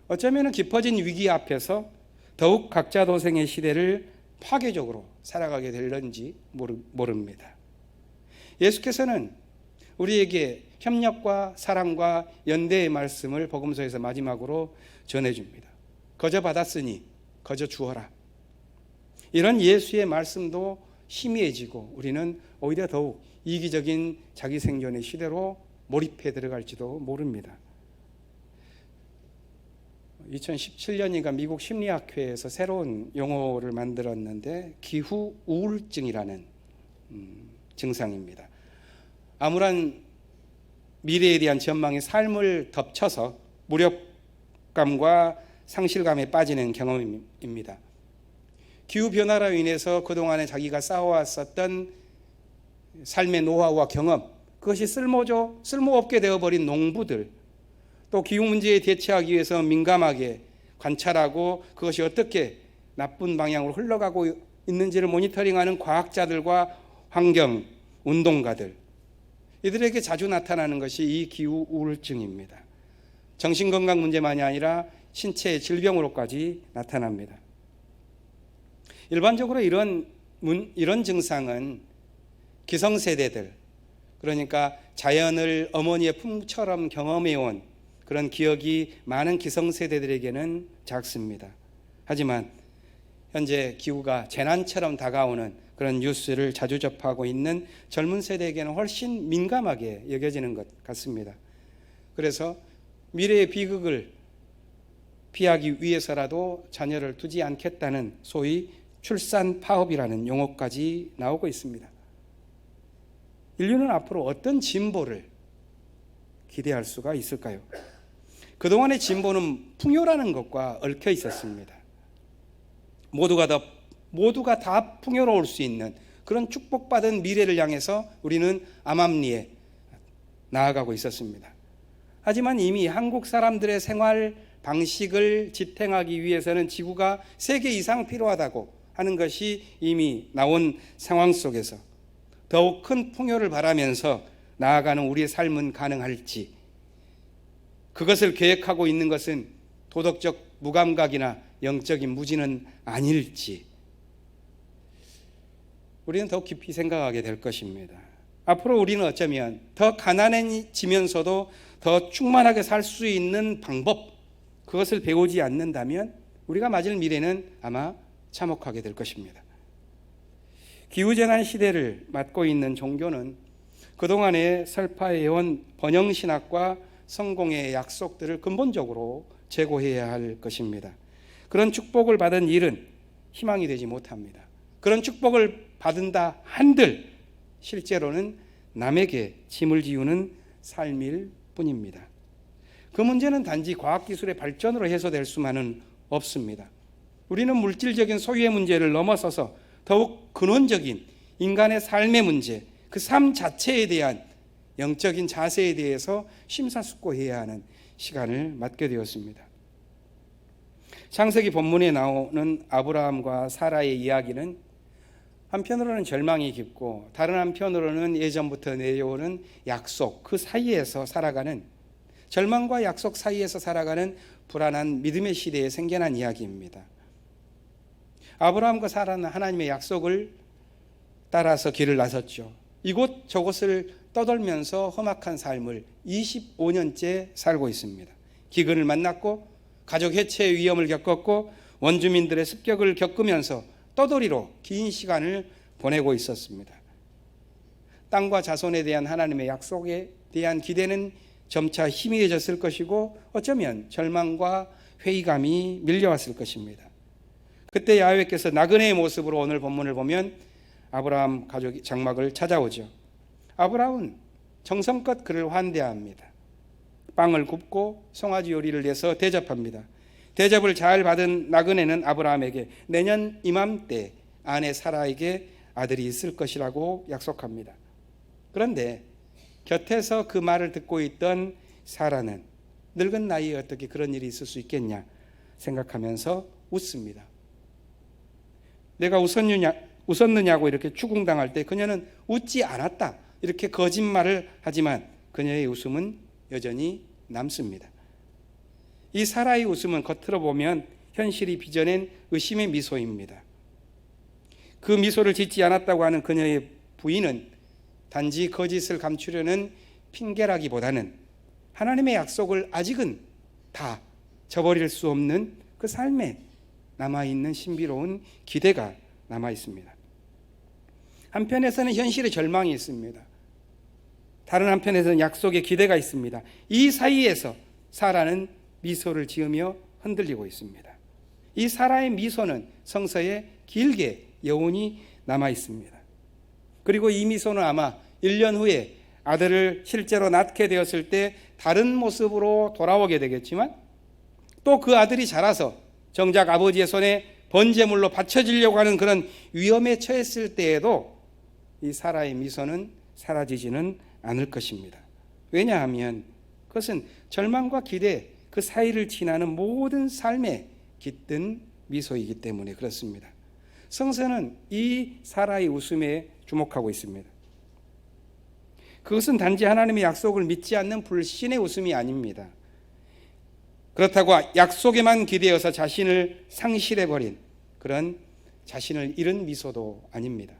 어쩌면 깊어진 위기 앞에서 더욱 각자 도생의 시대를 파괴적으로 살아가게 될런지 모릅니다. 예수께서는 우리에게 협력과 사랑과 연대의 말씀을 복음서에서 마지막으로 전해줍니다. 거저 받았으니 거저 주어라. 이런 예수의 말씀도 희미해지고 우리는 오히려 더욱 이기적인 자기 생존의 시대로 몰입해 들어갈지도 모릅니다. 2017년인가 미국 심리학회에서 새로운 용어를 만들었는데 기후 우울증이라는 증상입니다. 암울한 미래에 대한 전망이 삶을 덮쳐서 무력감과 상실감에 빠지는 경험입니다. 기후변화로 인해서 그동안에 자기가 쌓아왔었던 삶의 노하우와 경험, 그것이 쓸모없게 되어버린 농부들, 또 기후 문제에 대처하기 위해서 민감하게 관찰하고 그것이 어떻게 나쁜 방향으로 흘러가고 있는지를 모니터링하는 과학자들과 환경 운동가들, 이들에게 자주 나타나는 것이 이 기후 우울증입니다. 정신건강 문제만이 아니라 신체의 질병으로까지 나타납니다. 일반적으로 이런 증상은 기성세대들, 그러니까 자연을 어머니의 품처럼 경험해온 그런 기억이 많은 기성세대들에게는 작습니다. 하지만 현재 기후가 재난처럼 다가오는 그런 뉴스를 자주 접하고 있는 젊은 세대에게는 훨씬 민감하게 여겨지는 것 같습니다. 그래서 미래의 비극을 피하기 위해서라도 자녀를 두지 않겠다는 소위 출산 파업이라는 용어까지 나오고 있습니다. 인류는 앞으로 어떤 진보를 기대할 수가 있을까요? 그동안의 진보는 풍요라는 것과 얽혀 있었습니다. 모두가 다 풍요로울 수 있는 그런 축복받은 미래를 향해서 우리는 암암리에 나아가고 있었습니다. 하지만 이미 한국 사람들의 생활 방식을 지탱하기 위해서는 지구가 3개 이상 필요하다고 하는 것이 이미 나온 상황 속에서 더욱 큰 풍요를 바라면서 나아가는 우리의 삶은 가능할지, 그것을 계획하고 있는 것은 도덕적 무감각이나 영적인 무지는 아닐지 우리는 더 깊이 생각하게 될 것입니다. 앞으로 우리는 어쩌면 더 가난해지면서도 더 충만하게 살 수 있는 방법, 그것을 배우지 않는다면 우리가 맞을 미래는 아마 참혹하게 될 것입니다. 기후재난 시대를 맞고 있는 종교는 그동안에 설파해온 번영신학과 성공의 약속들을 근본적으로 재고해야 할 것입니다. 그런 축복을 받은 일은 희망이 되지 못합니다. 그런 축복을 받은다 한들 실제로는 남에게 짐을 지우는 삶일 뿐입니다. 그 문제는 단지 과학기술의 발전으로 해소될 수만은 없습니다. 우리는 물질적인 소유의 문제를 넘어서서 더욱 근원적인 인간의 삶의 문제, 그 삶 자체에 대한 영적인 자세에 대해서 심사숙고해야 하는 시간을 맞게 되었습니다. 창세기 본문에 나오는 아브라함과 사라의 이야기는 한편으로는 절망이 깊고 다른 한편으로는 예전부터 내려오는 약속, 그 사이에서 살아가는, 절망과 약속 사이에서 살아가는 불안한 믿음의 시대에 생겨난 이야기입니다. 아브라함과 사라는 하나님의 약속을 따라서 길을 나섰죠. 이곳 저곳을 떠돌면서 험악한 삶을 25년째 살고 있습니다. 기근을 만났고 가족 해체의 위험을 겪었고 원주민들의 습격을 겪으면서 떠돌이로 긴 시간을 보내고 있었습니다. 땅과 자손에 대한 하나님의 약속에 대한 기대는 점차 희미해졌을 것이고 어쩌면 절망과 회의감이 밀려왔을 것입니다. 그때 야훼께서 나그네의 모습으로 오늘 본문을 보면 아브라함 가족이 장막을 찾아오죠. 아브라함은 정성껏 그를 환대합니다. 빵을 굽고 송아지 요리를 내서 대접합니다. 대접을 잘 받은 나그네는 아브라함에게 내년 이맘때 아내 사라에게 아들이 있을 것이라고 약속합니다. 그런데 곁에서 그 말을 듣고 있던 사라는 늙은 나이에 어떻게 그런 일이 있을 수 있겠냐 생각하면서 웃습니다. 내가 웃었느냐고 이렇게 추궁당할 때 그녀는 웃지 않았다 이렇게 거짓말을 하지만 그녀의 웃음은 여전히 남습니다. 이 사라의 웃음은 겉으로 보면 현실이 빚어낸 의심의 미소입니다. 그 미소를 짓지 않았다고 하는 그녀의 부인은 단지 거짓을 감추려는 핑계라기보다는 하나님의 약속을 아직은 다 저버릴 수 없는 그 삶에 남아있는 신비로운 기대가 남아있습니다. 한편에서는 현실의 절망이 있습니다. 다른 한편에서는 약속의 기대가 있습니다. 이 사이에서 사라는 미소를 지으며 흔들리고 있습니다. 이 사라의 미소는 성서에 길게 여운이 남아있습니다. 그리고 이 미소는 아마 1년 후에 아들을 실제로 낳게 되었을 때 다른 모습으로 돌아오게 되겠지만 또 그 아들이 자라서 정작 아버지의 손에 번제물로 바쳐지려고 하는 그런 위험에 처했을 때에도 이 사라의 미소는 사라지지는 않을 것입니다. 왜냐하면 그것은 절망과 기대 그 사이를 지나는 모든 삶에 깃든 미소이기 때문에 그렇습니다. 성서는 이 사라의 웃음에 주목하고 있습니다. 그것은 단지 하나님의 약속을 믿지 않는 불신의 웃음이 아닙니다. 그렇다고 약속에만 기대어서 자신을 상실해버린 그런 자신을 잃은 미소도 아닙니다.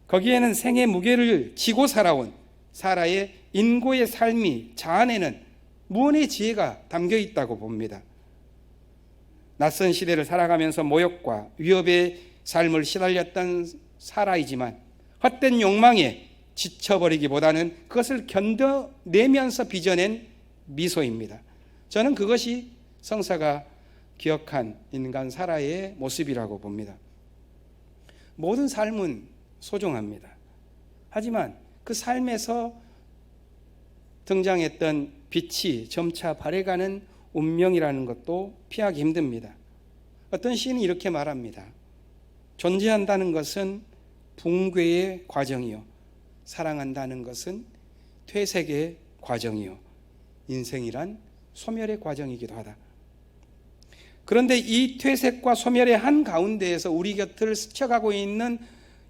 거기에는 생의 무게를 지고 살아온 사라의 인고의 삶이 자아내는 무언의 지혜가 담겨 있다고 봅니다. 낯선 시대를 살아가면서 모욕과 위협의 삶을 시달렸던 사라이지만 헛된 욕망에 지쳐버리기보다는 그것을 견뎌내면서 빚어낸 미소입니다. 저는 그것이 성사가 기억한 인간 사라의 모습이라고 봅니다. 모든 삶은 소중합니다. 하지만 그 삶에서 등장했던 빛이 점차 발해가는 운명이라는 것도 피하기 힘듭니다. 어떤 시인이 이렇게 말합니다. 존재한다는 것은 붕괴의 과정이요, 사랑한다는 것은 퇴색의 과정이요, 인생이란 소멸의 과정이기도 하다. 그런데 이 퇴색과 소멸의 한가운데에서 우리 곁을 스쳐가고 있는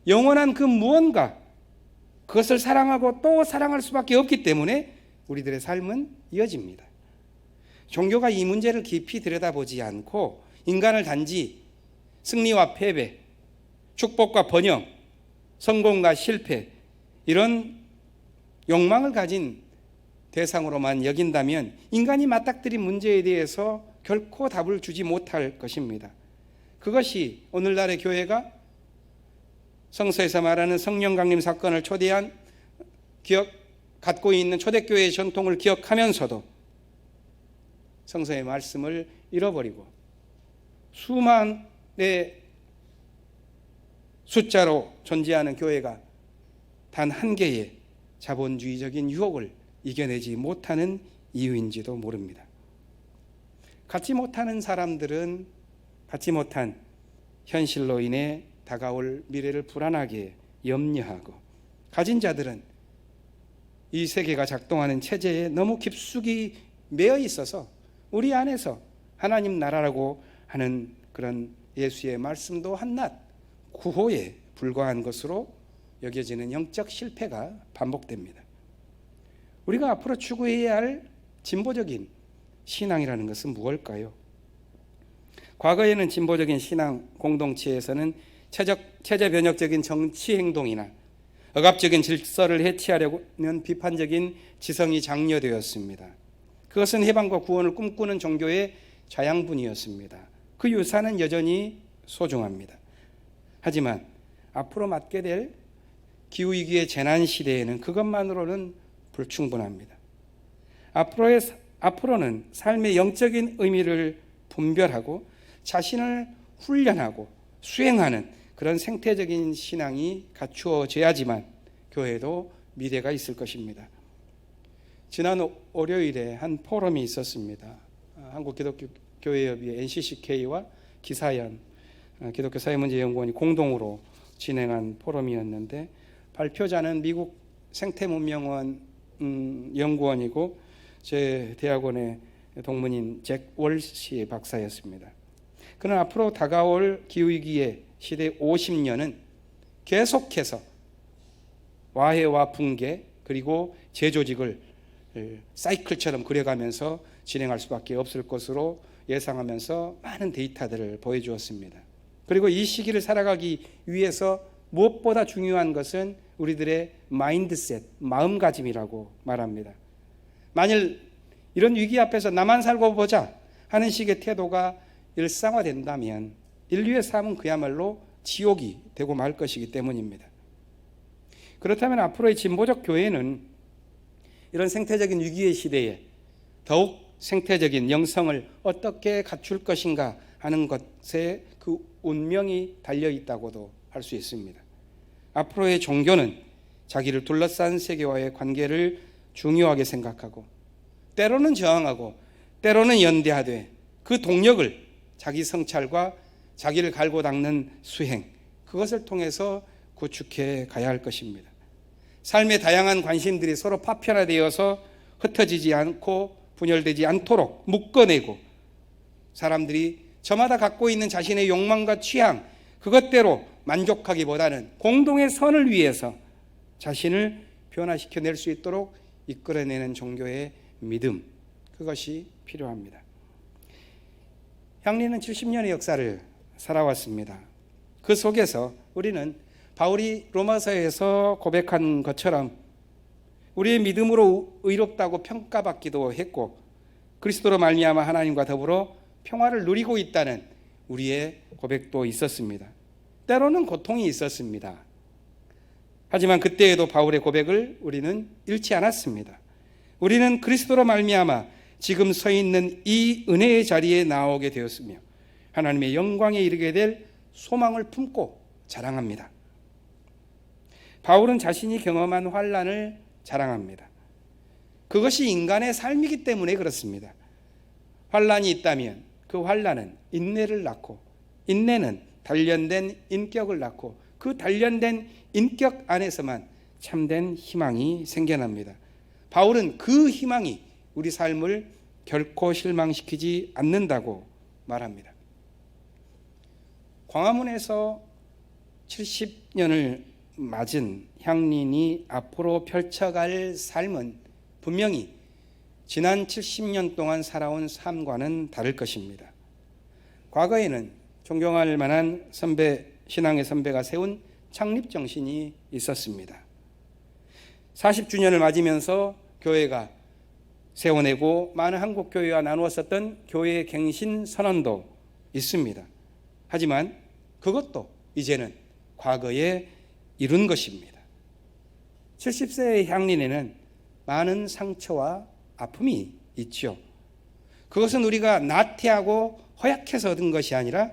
영원한 그 무언가, 그것을 사랑하고 또 사랑할 수밖에 없기 때문에 우리들의 삶은 이어집니다. 종교가 이 문제를 깊이 들여다보지 않고 인간을 단지 승리와 패배, 축복과 번영, 성공과 실패, 이런 욕망을 가진 대상으로만 여긴다면 인간이 맞닥뜨린 문제에 대해서 결코 답을 주지 못할 것입니다. 그것이 오늘날의 교회가 성서에서 말하는 성령 강림 사건을 갖고 있는 초대교회의 전통을 기억하면서도 성서의 말씀을 잃어버리고 수만의 숫자로 존재하는 교회가 단 한 개의 자본주의적인 유혹을 이겨내지 못하는 이유인지도 모릅니다. 갖지 못하는 사람들은 갖지 못한 현실로 인해 다가올 미래를 불안하게 염려하고, 가진 자들은 이 세계가 작동하는 체제에 너무 깊숙이 매여 있어서 우리 안에서 하나님 나라라고 하는 그런 예수의 말씀도 한낱 구호에 불과한 것으로 여겨지는 영적 실패가 반복됩니다. 우리가 앞으로 추구해야 할 진보적인 신앙이라는 것은 무엇일까요? 과거에는 진보적인 신앙 공동체에서는 체제 변혁적인 정치 행동이나 억압적인 질서를 해치하려는 비판적인 지성이 장려되었습니다. 그것은 해방과 구원을 꿈꾸는 종교의 자양분이었습니다. 그 유산은 여전히 소중합니다. 하지만 앞으로 맞게 될 기후위기의 재난시대에는 그것만으로는 불충분합니다. 앞으로는 삶의 영적인 의미를 분별하고 자신을 훈련하고 수행하는 그런 생태적인 신앙이 갖추어져야지만 교회도 미래가 있을 것입니다. 지난 월요일에 한 포럼이 있었습니다. 한국기독교교회협의회 NCCK와 기사연 기독교 사회문제연구원이 공동으로 진행한 포럼이었는데, 발표자는 미국 생태문명원 연구원이고 제 대학원의 동문인 잭 월시 박사였습니다. 그는 앞으로 다가올 기후위기의 시대 50년은 계속해서 와해와 붕괴 그리고 재조직을 사이클처럼 그려가면서 진행할 수밖에 없을 것으로 예상하면서 많은 데이터들을 보여주었습니다. 그리고 이 시기를 살아가기 위해서 무엇보다 중요한 것은 우리들의 마인드셋, 마음가짐이라고 말합니다. 만일 이런 위기 앞에서 나만 살고 보자 하는 식의 태도가 일상화된다면 인류의 삶은 그야말로 지옥이 되고 말 것이기 때문입니다. 그렇다면 앞으로의 진보적 교회는 이런 생태적인 위기의 시대에 더욱 생태적인 영성을 어떻게 갖출 것인가 하는 것에 그 운명이 달려있다고도 할 수 있습니다. 앞으로의 종교는 자기를 둘러싼 세계와의 관계를 중요하게 생각하고, 때로는 저항하고 때로는 연대하되 그 동력을 자기 성찰과 자기를 갈고 닦는 수행, 그것을 통해서 구축해 가야 할 것입니다. 삶의 다양한 관심들이 서로 파편화되어서 흩어지지 않고 분열되지 않도록 묶어내고, 사람들이 저마다 갖고 있는 자신의 욕망과 취향, 그것대로 만족하기보다는 공동의 선을 위해서 자신을 변화시켜낼 수 있도록 이끌어내는 종교의 믿음, 그것이 필요합니다. 향리는 70년의 역사를 살아왔습니다. 그 속에서 우리는 바울이 로마서에서 고백한 것처럼 우리의 믿음으로 의롭다고 평가받기도 했고 그리스도로 말미암아 하나님과 더불어 평화를 누리고 있다는 우리의 고백도 있었습니다. 때로는 고통이 있었습니다. 하지만 그때에도 바울의 고백을 우리는 잃지 않았습니다. 우리는 그리스도로 말미암아 지금 서 있는 이 은혜의 자리에 나오게 되었으며 하나님의 영광에 이르게 될 소망을 품고 자랑합니다. 바울은 자신이 경험한 환난을 자랑합니다. 그것이 인간의 삶이기 때문에 그렇습니다. 환난이 있다면 그 환난은 인내를 낳고 인내는 단련된 인격을 낳고 그 단련된 인격 안에서만 참된 희망이 생겨납니다. 바울은 그 희망이 우리 삶을 결코 실망시키지 않는다고 말합니다. 광화문에서 70년을 맞은 향린이 앞으로 펼쳐갈 삶은 분명히 지난 70년 동안 살아온 삶과는 다를 것입니다. 과거에는 존경할 만한 선배, 신앙의 선배가 세운 창립 정신이 있었습니다. 40주년을 맞으면서 교회가 세워내고 많은 한국 교회와 나누었었던 교회의 갱신 선언도 있습니다. 하지만 그것도 이제는 과거에 이룬 것입니다. 70세의 향린에는 많은 상처와 아픔이 있죠. 그것은 우리가 나태하고 허약해서 얻은 것이 아니라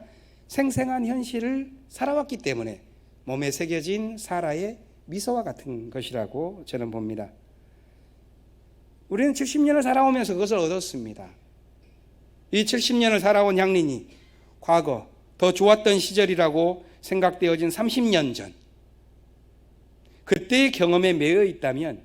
생생한 현실을 살아왔기 때문에 몸에 새겨진 사라의 미소와 같은 것이라고 저는 봅니다. 우리는 70년을 살아오면서 그것을 얻었습니다. 이 70년을 살아온 향린이 과거 더 좋았던 시절이라고 생각되어진 30년 전 그때의 경험에 매여 있다면,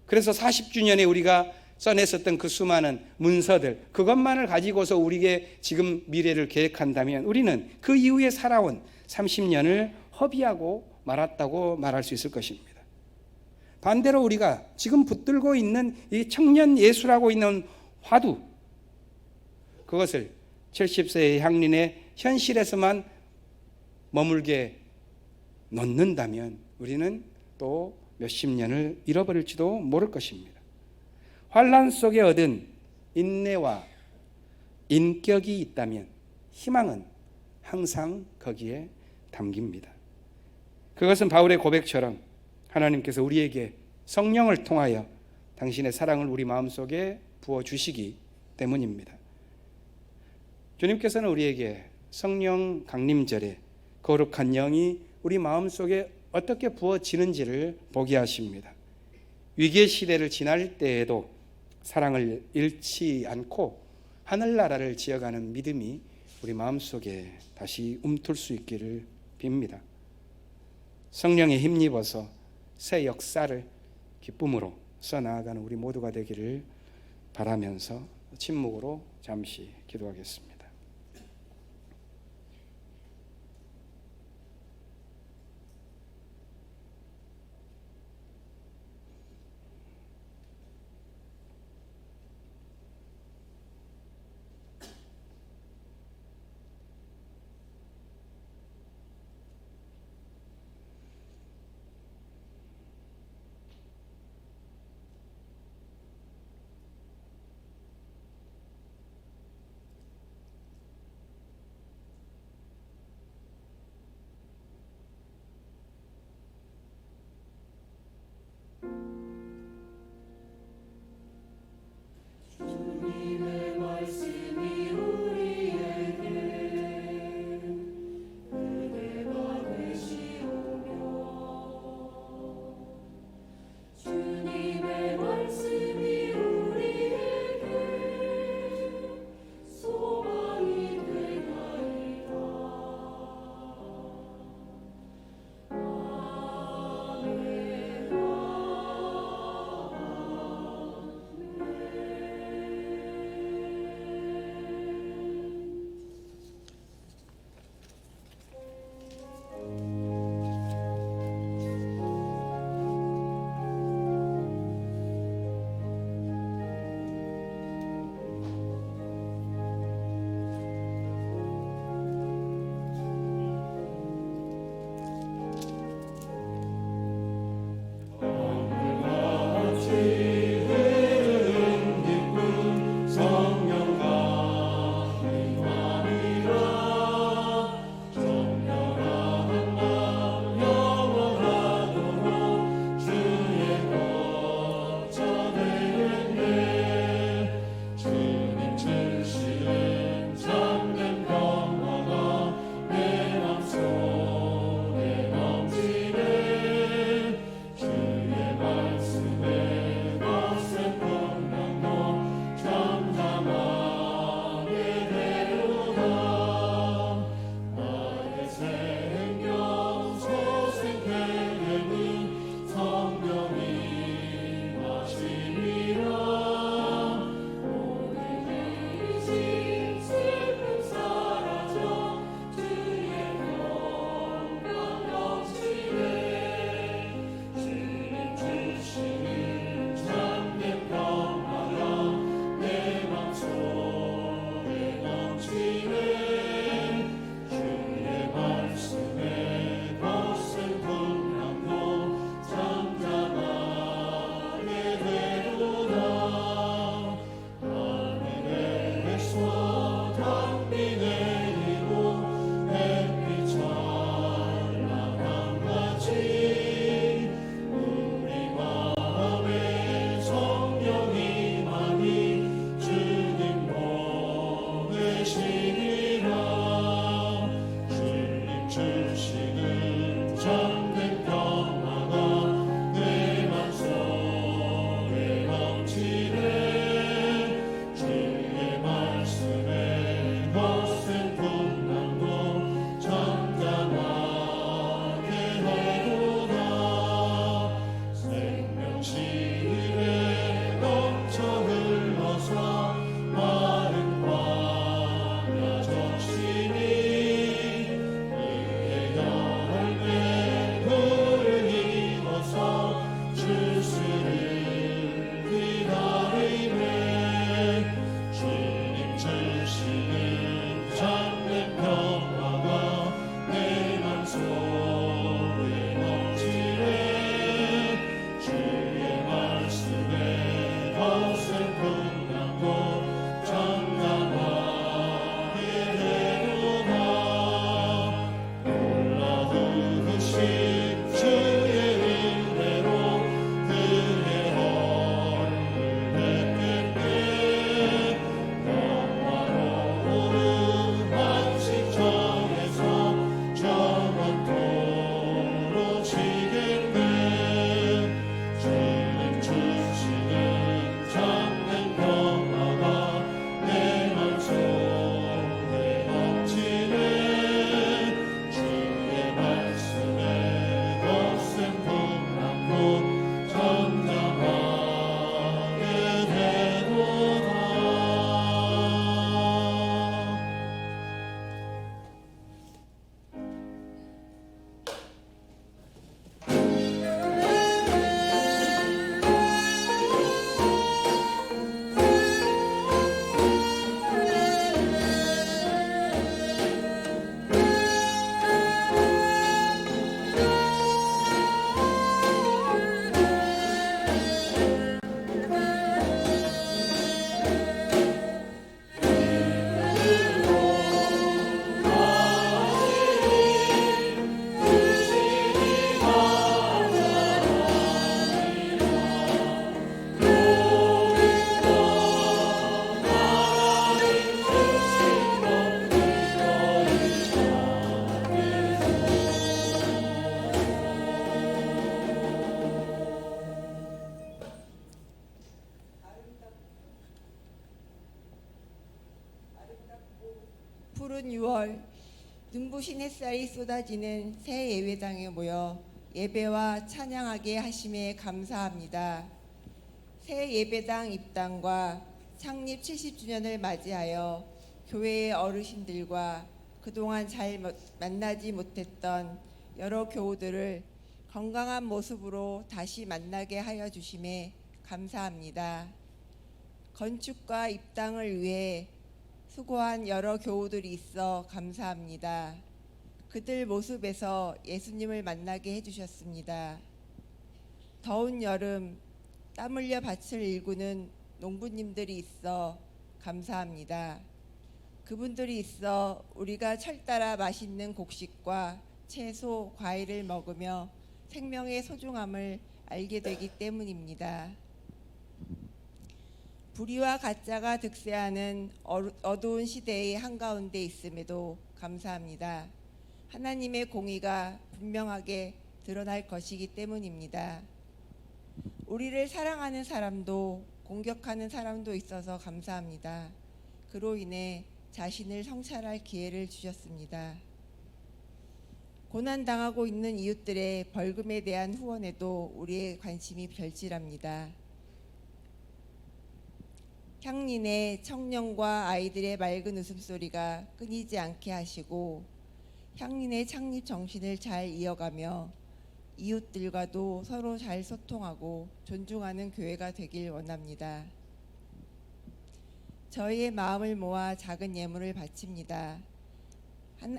그래서 40주년에 우리가 써냈었던 그 수많은 문서들, 그것만을 가지고서 우리에게 지금 미래를 계획한다면 우리는 그 이후에 살아온 30년을 허비하고 말았다고 말할 수 있을 것입니다. 반대로 우리가 지금 붙들고 있는 이 청년 예수라고 있는 화두, 그것을 70세의 향린의 현실에서만 머물게 놓는다면 우리는 또 몇십 년을 잃어버릴지도 모를 것입니다. 환난 속에 얻은 인내와 인격이 있다면 희망은 항상 거기에 담깁니다. 그것은 바울의 고백처럼 하나님께서 우리에게 성령을 통하여 당신의 사랑을 우리 마음속에 부어주시기 때문입니다. 주님께서는 우리에게 성령 강림절에 거룩한 영이 우리 마음속에 어떻게 부어지는지를 보게 하십니다. 위기의 시대를 지날 때에도 사랑을 잃지 않고 하늘나라를 지어가는 믿음이 우리 마음속에 다시 움틀 수 있기를 빕니다. 성령에 힘입어서 새 역사를 기쁨으로 써나가는 우리 모두가 되기를 바라면서 침묵으로 잠시 기도하겠습니다. 푸른 6월 눈부신 햇살이 쏟아지는 새 예배당에 모여 예배와 찬양하게 하심에 감사합니다. 새 예배당 입당과 창립 70주년을 맞이하여 교회의 어르신들과 그동안 잘 만나지 못했던 여러 교우들을 건강한 모습으로 다시 만나게 하여 주심에 감사합니다. 건축과 입당을 위해 수고한 여러 교우들이 있어 감사합니다. 그들 모습에서 예수님을 만나게 해주셨습니다. 더운 여름 땀 흘려 밭을 일구는 농부님들이 있어 감사합니다. 그분들이 있어 우리가 철따라 맛있는 곡식과 채소, 과일을 먹으며 생명의 소중함을 알게 되기 때문입니다. 불의와 가짜가 득세하는 어두운 시대의 한가운데 있음에도 감사합니다. 하나님의 공의가 분명하게 드러날 것이기 때문입니다. 우리를 사랑하는 사람도 공격하는 사람도 있어서 감사합니다. 그로 인해 자신을 성찰할 기회를 주셨습니다. 고난당하고 있는 이웃들의 벌금에 대한 후원에도 우리의 관심이 별실합니다. 향린의 청년과 아이들의 맑은 웃음소리가 끊이지 않게 하시고 향린의 창립 정신을 잘 이어가며 이웃들과도 서로 잘 소통하고 존중하는 교회가 되길 원합니다. 저희의 마음을 모아 작은 예물을 바칩니다.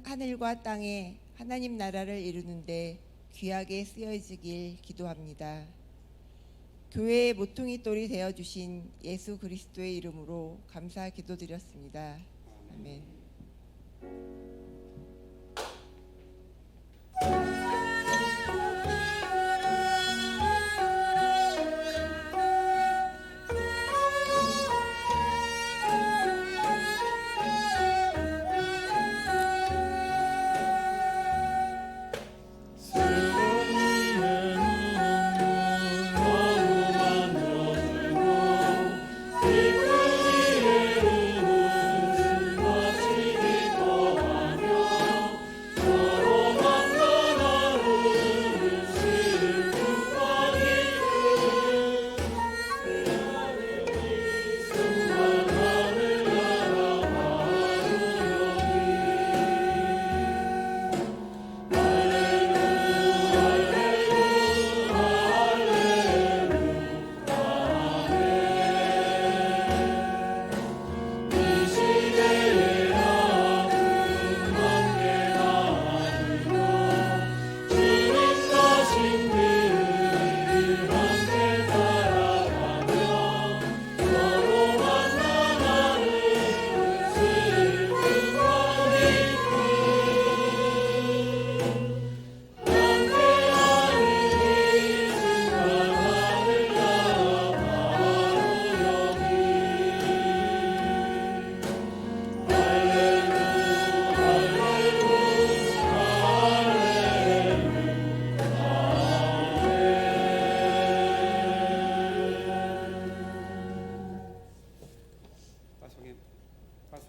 하늘과 땅에 하나님 나라를 이루는데 귀하게 쓰여지길 기도합니다. 교회의 모퉁이 돌이 되어주신 예수 그리스도의 이름으로 감사 기도드렸습니다. 아멘.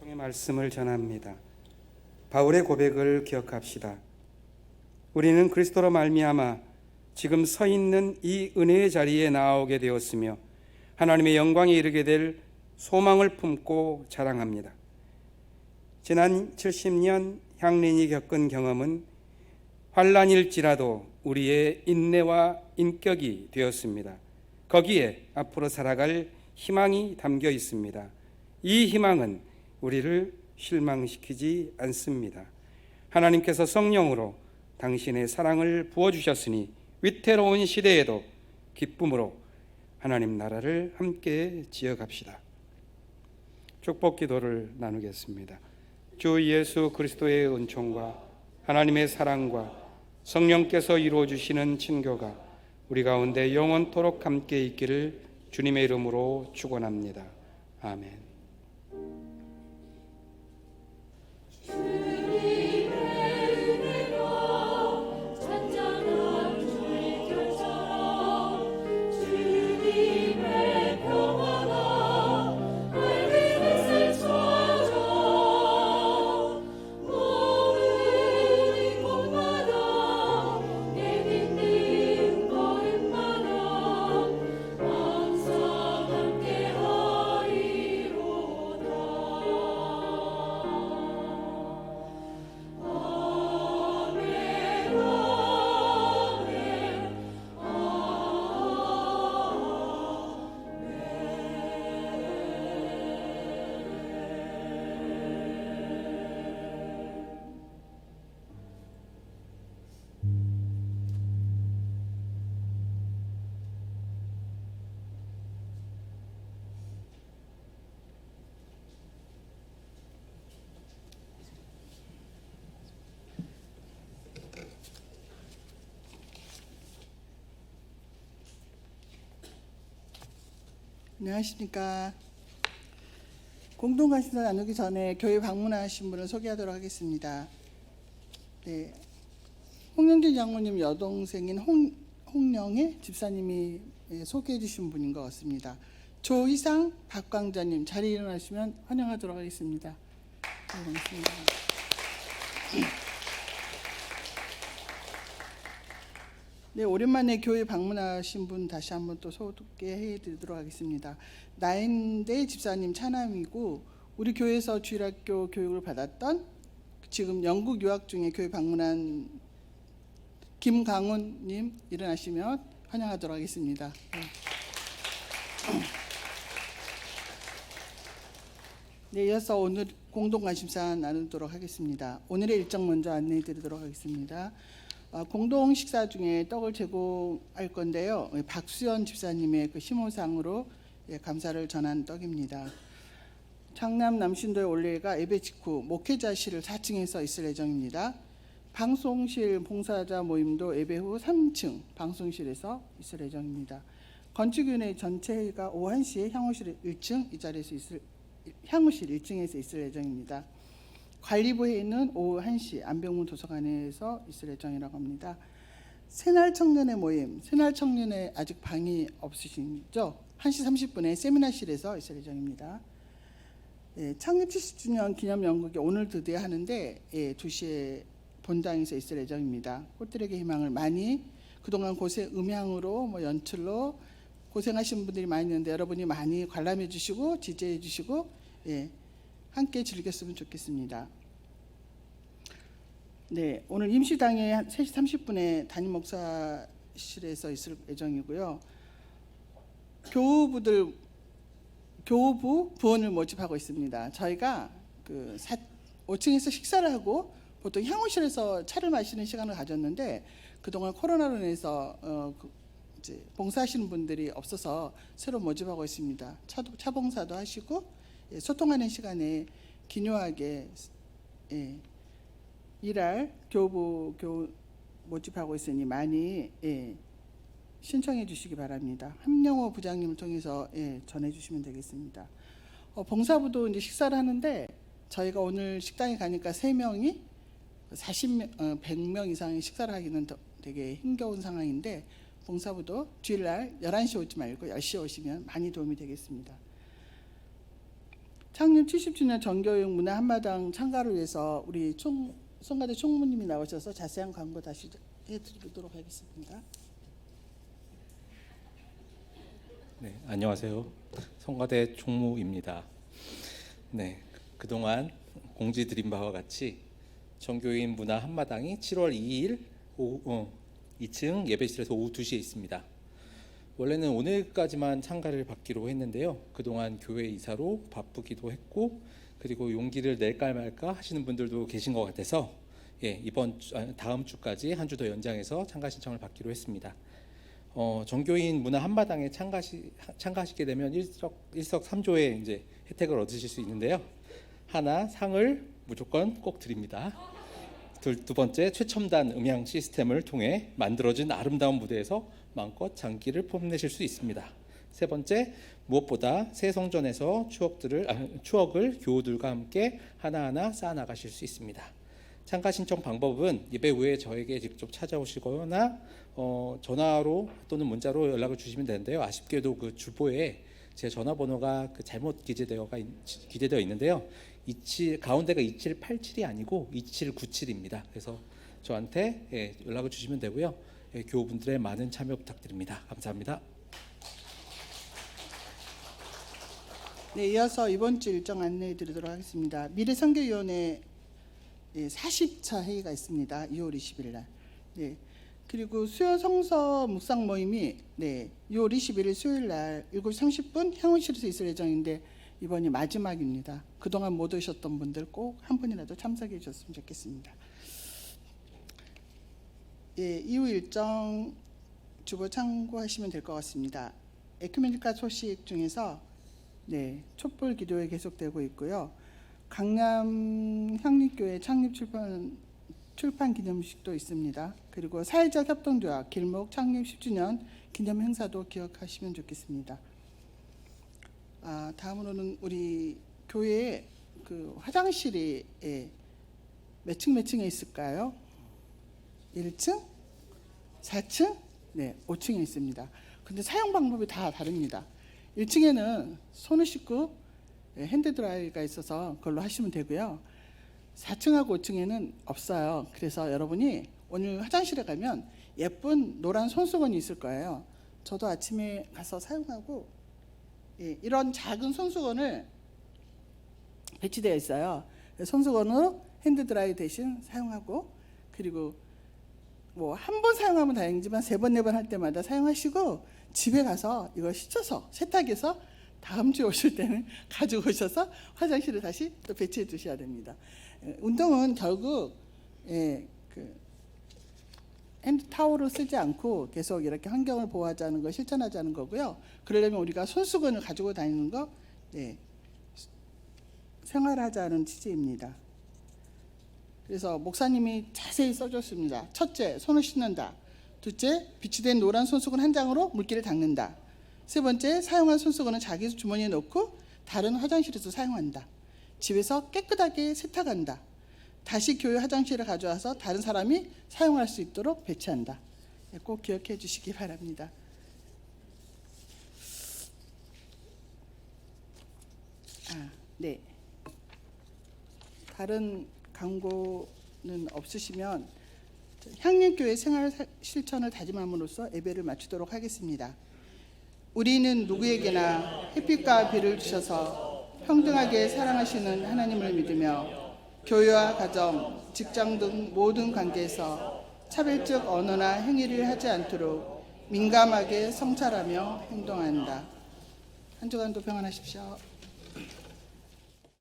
파송의 말씀을 전합니다. 바울의 고백을 기억합시다. 우리는 그리스도로 말미암아 지금 서 있는 이 은혜의 자리에 나오게 되었으며 하나님의 영광에 이르게 될 소망을 품고 자랑합니다. 지난 70년 향린이 겪은 경험은 환난일지라도 우리의 인내와 인격이 되었습니다. 거기에 앞으로 살아갈 희망이 담겨 있습니다. 이 희망은 우리를 실망시키지 않습니다. 하나님께서 성령으로 당신의 사랑을 부어주셨으니 위태로운 시대에도 기쁨으로 하나님 나라를 함께 지어갑시다. 축복 기도를 나누겠습니다. 주 예수 그리스도의 은총과 하나님의 사랑과 성령께서 이루어주시는 친교가 우리 가운데 영원토록 함께 있기를 주님의 이름으로 축원합니다. 아멘. 안녕하십니까. 공동관심사 나누기 전에 교회 방문하신 분을 소개하도록 하겠습니다. 네, 홍영진 장모님 여동생인 홍영의 집사님이 소개해 주신 분인 것 같습니다. 조희상 박광자님 자리에 일어나시면 환영하도록 하겠습니다. 네, 반갑습니다. 네, 오랜만에 교회 방문하신 분 다시 한번 또 소개해 드리도록 하겠습니다. 나인대 집사님 차남이고 우리 교회에서 주일학교 교육을 받았던 지금 영국 유학 중에 교회 방문한 김강훈님 일어나시면 환영하도록 하겠습니다. 네, 이어서 오늘 공동관심사 나누도록 하겠습니다. 오늘의 일정 먼저 안내해 드리도록 하겠습니다. 공동 식사 중에 떡을 제공할 건데요. 박수연 집사님의 그 심호상으로 감사를 전한 떡입니다. 창남 남신도의 올레가 예배 직후 목회자실을 4층에서 있을 예정입니다. 방송실 봉사자 모임도 예배 후 3층 방송실에서 있을 예정입니다. 건축위원회 전체 회의가 오후 1시에 향후실 1층 이 자리에서 향후실 1층에서 있을 예정입니다. 관리부 회의는 오후 1시 안병문 도서관에서 있을 예정이라고 합니다. 새날 청년의 모임, 새날 청년에 아직 방이 없으시죠? 1시 30분에 세미나실에서 있을 예정입니다. 창립 70주년 기념 연극이 오늘 드디어 하는데 2시에 본당에서 있을 예정입니다. 꽃들에게 희망을 많이 그동안 음향으로 연출로 고생하신 분들이 많이 있는데 여러분이 많이 관람해 주시고 지지해 주시고 함께 즐겼으면 좋겠습니다. 네, 오늘 임시당에 3시 30분에 담임 목사실에서 있을 예정이고요. 교우부 부원을 모집하고 있습니다. 저희가 5층에서 식사를 하고 보통 향후실에서 차를 마시는 시간을 가졌는데 그동안 코로나로 인해서 이제 봉사하시는 분들이 없어서 새로 모집하고 있습니다. 차 봉사도 하시고 소통하는 시간에 기묘하게 일할 교우 모집하고 있으니 많이 신청해 주시기 바랍니다. 함영호 부장님을 통해서 전해 주시면 되겠습니다. 봉사부도 이제 식사를 하는데 저희가 오늘 식당에 가니까 3명이 100명 이상의 식사를 하기는 되게 힘겨운 상황인데 봉사부도 주일날 11시 오지 말고 10시에 오시면 많이 도움이 되겠습니다. 창립 70주년 정교육 문화 한마당 참가를 위해서 우리 성가대 총무님이 나오셔서 자세한 광고 다시 해드리도록 하겠습니다. 네, 안녕하세요. 성가대 총무입니다. 네, 그동안 공지 드린 바와 같이 정교인 문화 한마당이 7월 2일 오후 2층 예배실에서 오후 2시에 있습니다. 원래는 오늘까지만 참가를 받기로 했는데요. 그동안 교회 이사로 바쁘기도 했고 그리고 용기를 낼까 말까 하시는 분들도 계신 것 같아서 다음 주까지 한 주 더 연장해서 참가 신청을 받기로 했습니다. 정교인 문화 한마당에 참가하시게 되면 일석삼조의 이제 혜택을 얻으실 수 있는데요. 하나, 상을 무조건 꼭 드립니다. 두 번째, 최첨단 음향 시스템을 통해 만들어진 아름다운 무대에서 마음껏 장기를 뽐내실 수 있습니다. 세 번째, 무엇보다 새 성전에서 추억을 교우들과 함께 하나하나 쌓아나가실 수 있습니다. 참가 신청 방법은 예배 후에 저에게 직접 찾아오시거나 전화로 또는 문자로 연락을 주시면 되는데요. 아쉽게도 그 주보에 제 전화번호가 잘못 기재되어 있는데요. 가운데가 2787이 아니고 2797입니다. 그래서 저한테 연락을 주시면 되고요. 교우분들의 많은 참여 부탁드립니다. 감사합니다. 네, 이어서 이번 주 일정 안내해 드리도록 하겠습니다. 미래선교위원회 40차 회의가 있습니다. 2월 20일 날. 네. 그리고 수요 성서 묵상 모임이 6월 21일 수요일 날 7시 30분 향후실에서 있을 예정인데 이번이 마지막입니다. 그동안 못 오셨던 분들 꼭 한 분이라도 참석해 주셨으면 좋겠습니다. 이후 일정 주보 참고하시면 될 것 같습니다. 에큐메니카 소식 중에서 촛불 기도회 계속되고 있고요. 강남 향립교회 창립 출판 기념식도 있습니다. 그리고 사회적 협동조합 길목 창립 10주년 기념 행사도 기억하시면 좋겠습니다. 다음으로는 우리 교회에 그 화장실이 몇 층에 있을까요? 1층? 4층? 네, 5층에 있습니다. 근데 사용 방법이 다 다릅니다. 1층에는 손을 씻고 핸드드라이가 있어서 그걸로 하시면 되고요. 4층하고 5층에는 없어요. 그래서 여러분이 오늘 화장실에 가면 예쁜 노란 손수건이 있을 거예요. 저도 아침에 가서 사용하고 이런 작은 손수건을 배치되어 있어요. 손수건으로 핸드드라이 대신 사용하고, 그리고 뭐 한 번 사용하면 다행이지만 3번, 4번 할 때마다 사용하시고 집에 가서 이걸 씻어서 세탁해서 다음 주에 오실 때는 가지고 오셔서 화장실에 다시 또 배치해 두셔야 됩니다. 운동은 결국 그 핸드타올을 쓰지 않고 계속 이렇게 환경을 보호하자는 걸 실천하자는 거고요. 그러려면 우리가 손수건을 가지고 다니는 거 생활하자는 취지입니다. 그래서 목사님이 자세히 써줬습니다. 첫째, 손을 씻는다. 둘째, 비치된 노란 손수건 한 장으로 물기를 닦는다. 세 번째, 사용한 손수건은 자기 주머니에 넣고 다른 화장실에서 사용한다. 집에서 깨끗하게 세탁한다. 다시 교회 화장실에 가져와서 다른 사람이 사용할 수 있도록 배치한다. 꼭 기억해 주시기 바랍니다. 네. 다른 광고는 없으시면 향림교회 생활 실천을 다짐함으로써 예배를 마치도록 하겠습니다. 우리는 누구에게나 햇빛과 비를 주셔서 평등하게 사랑하시는 하나님을 믿으며 교회와 가정, 직장 등 모든 관계에서 차별적 언어나 행위를 하지 않도록 민감하게 성찰하며 행동한다. 한 주간도 평안하십시오.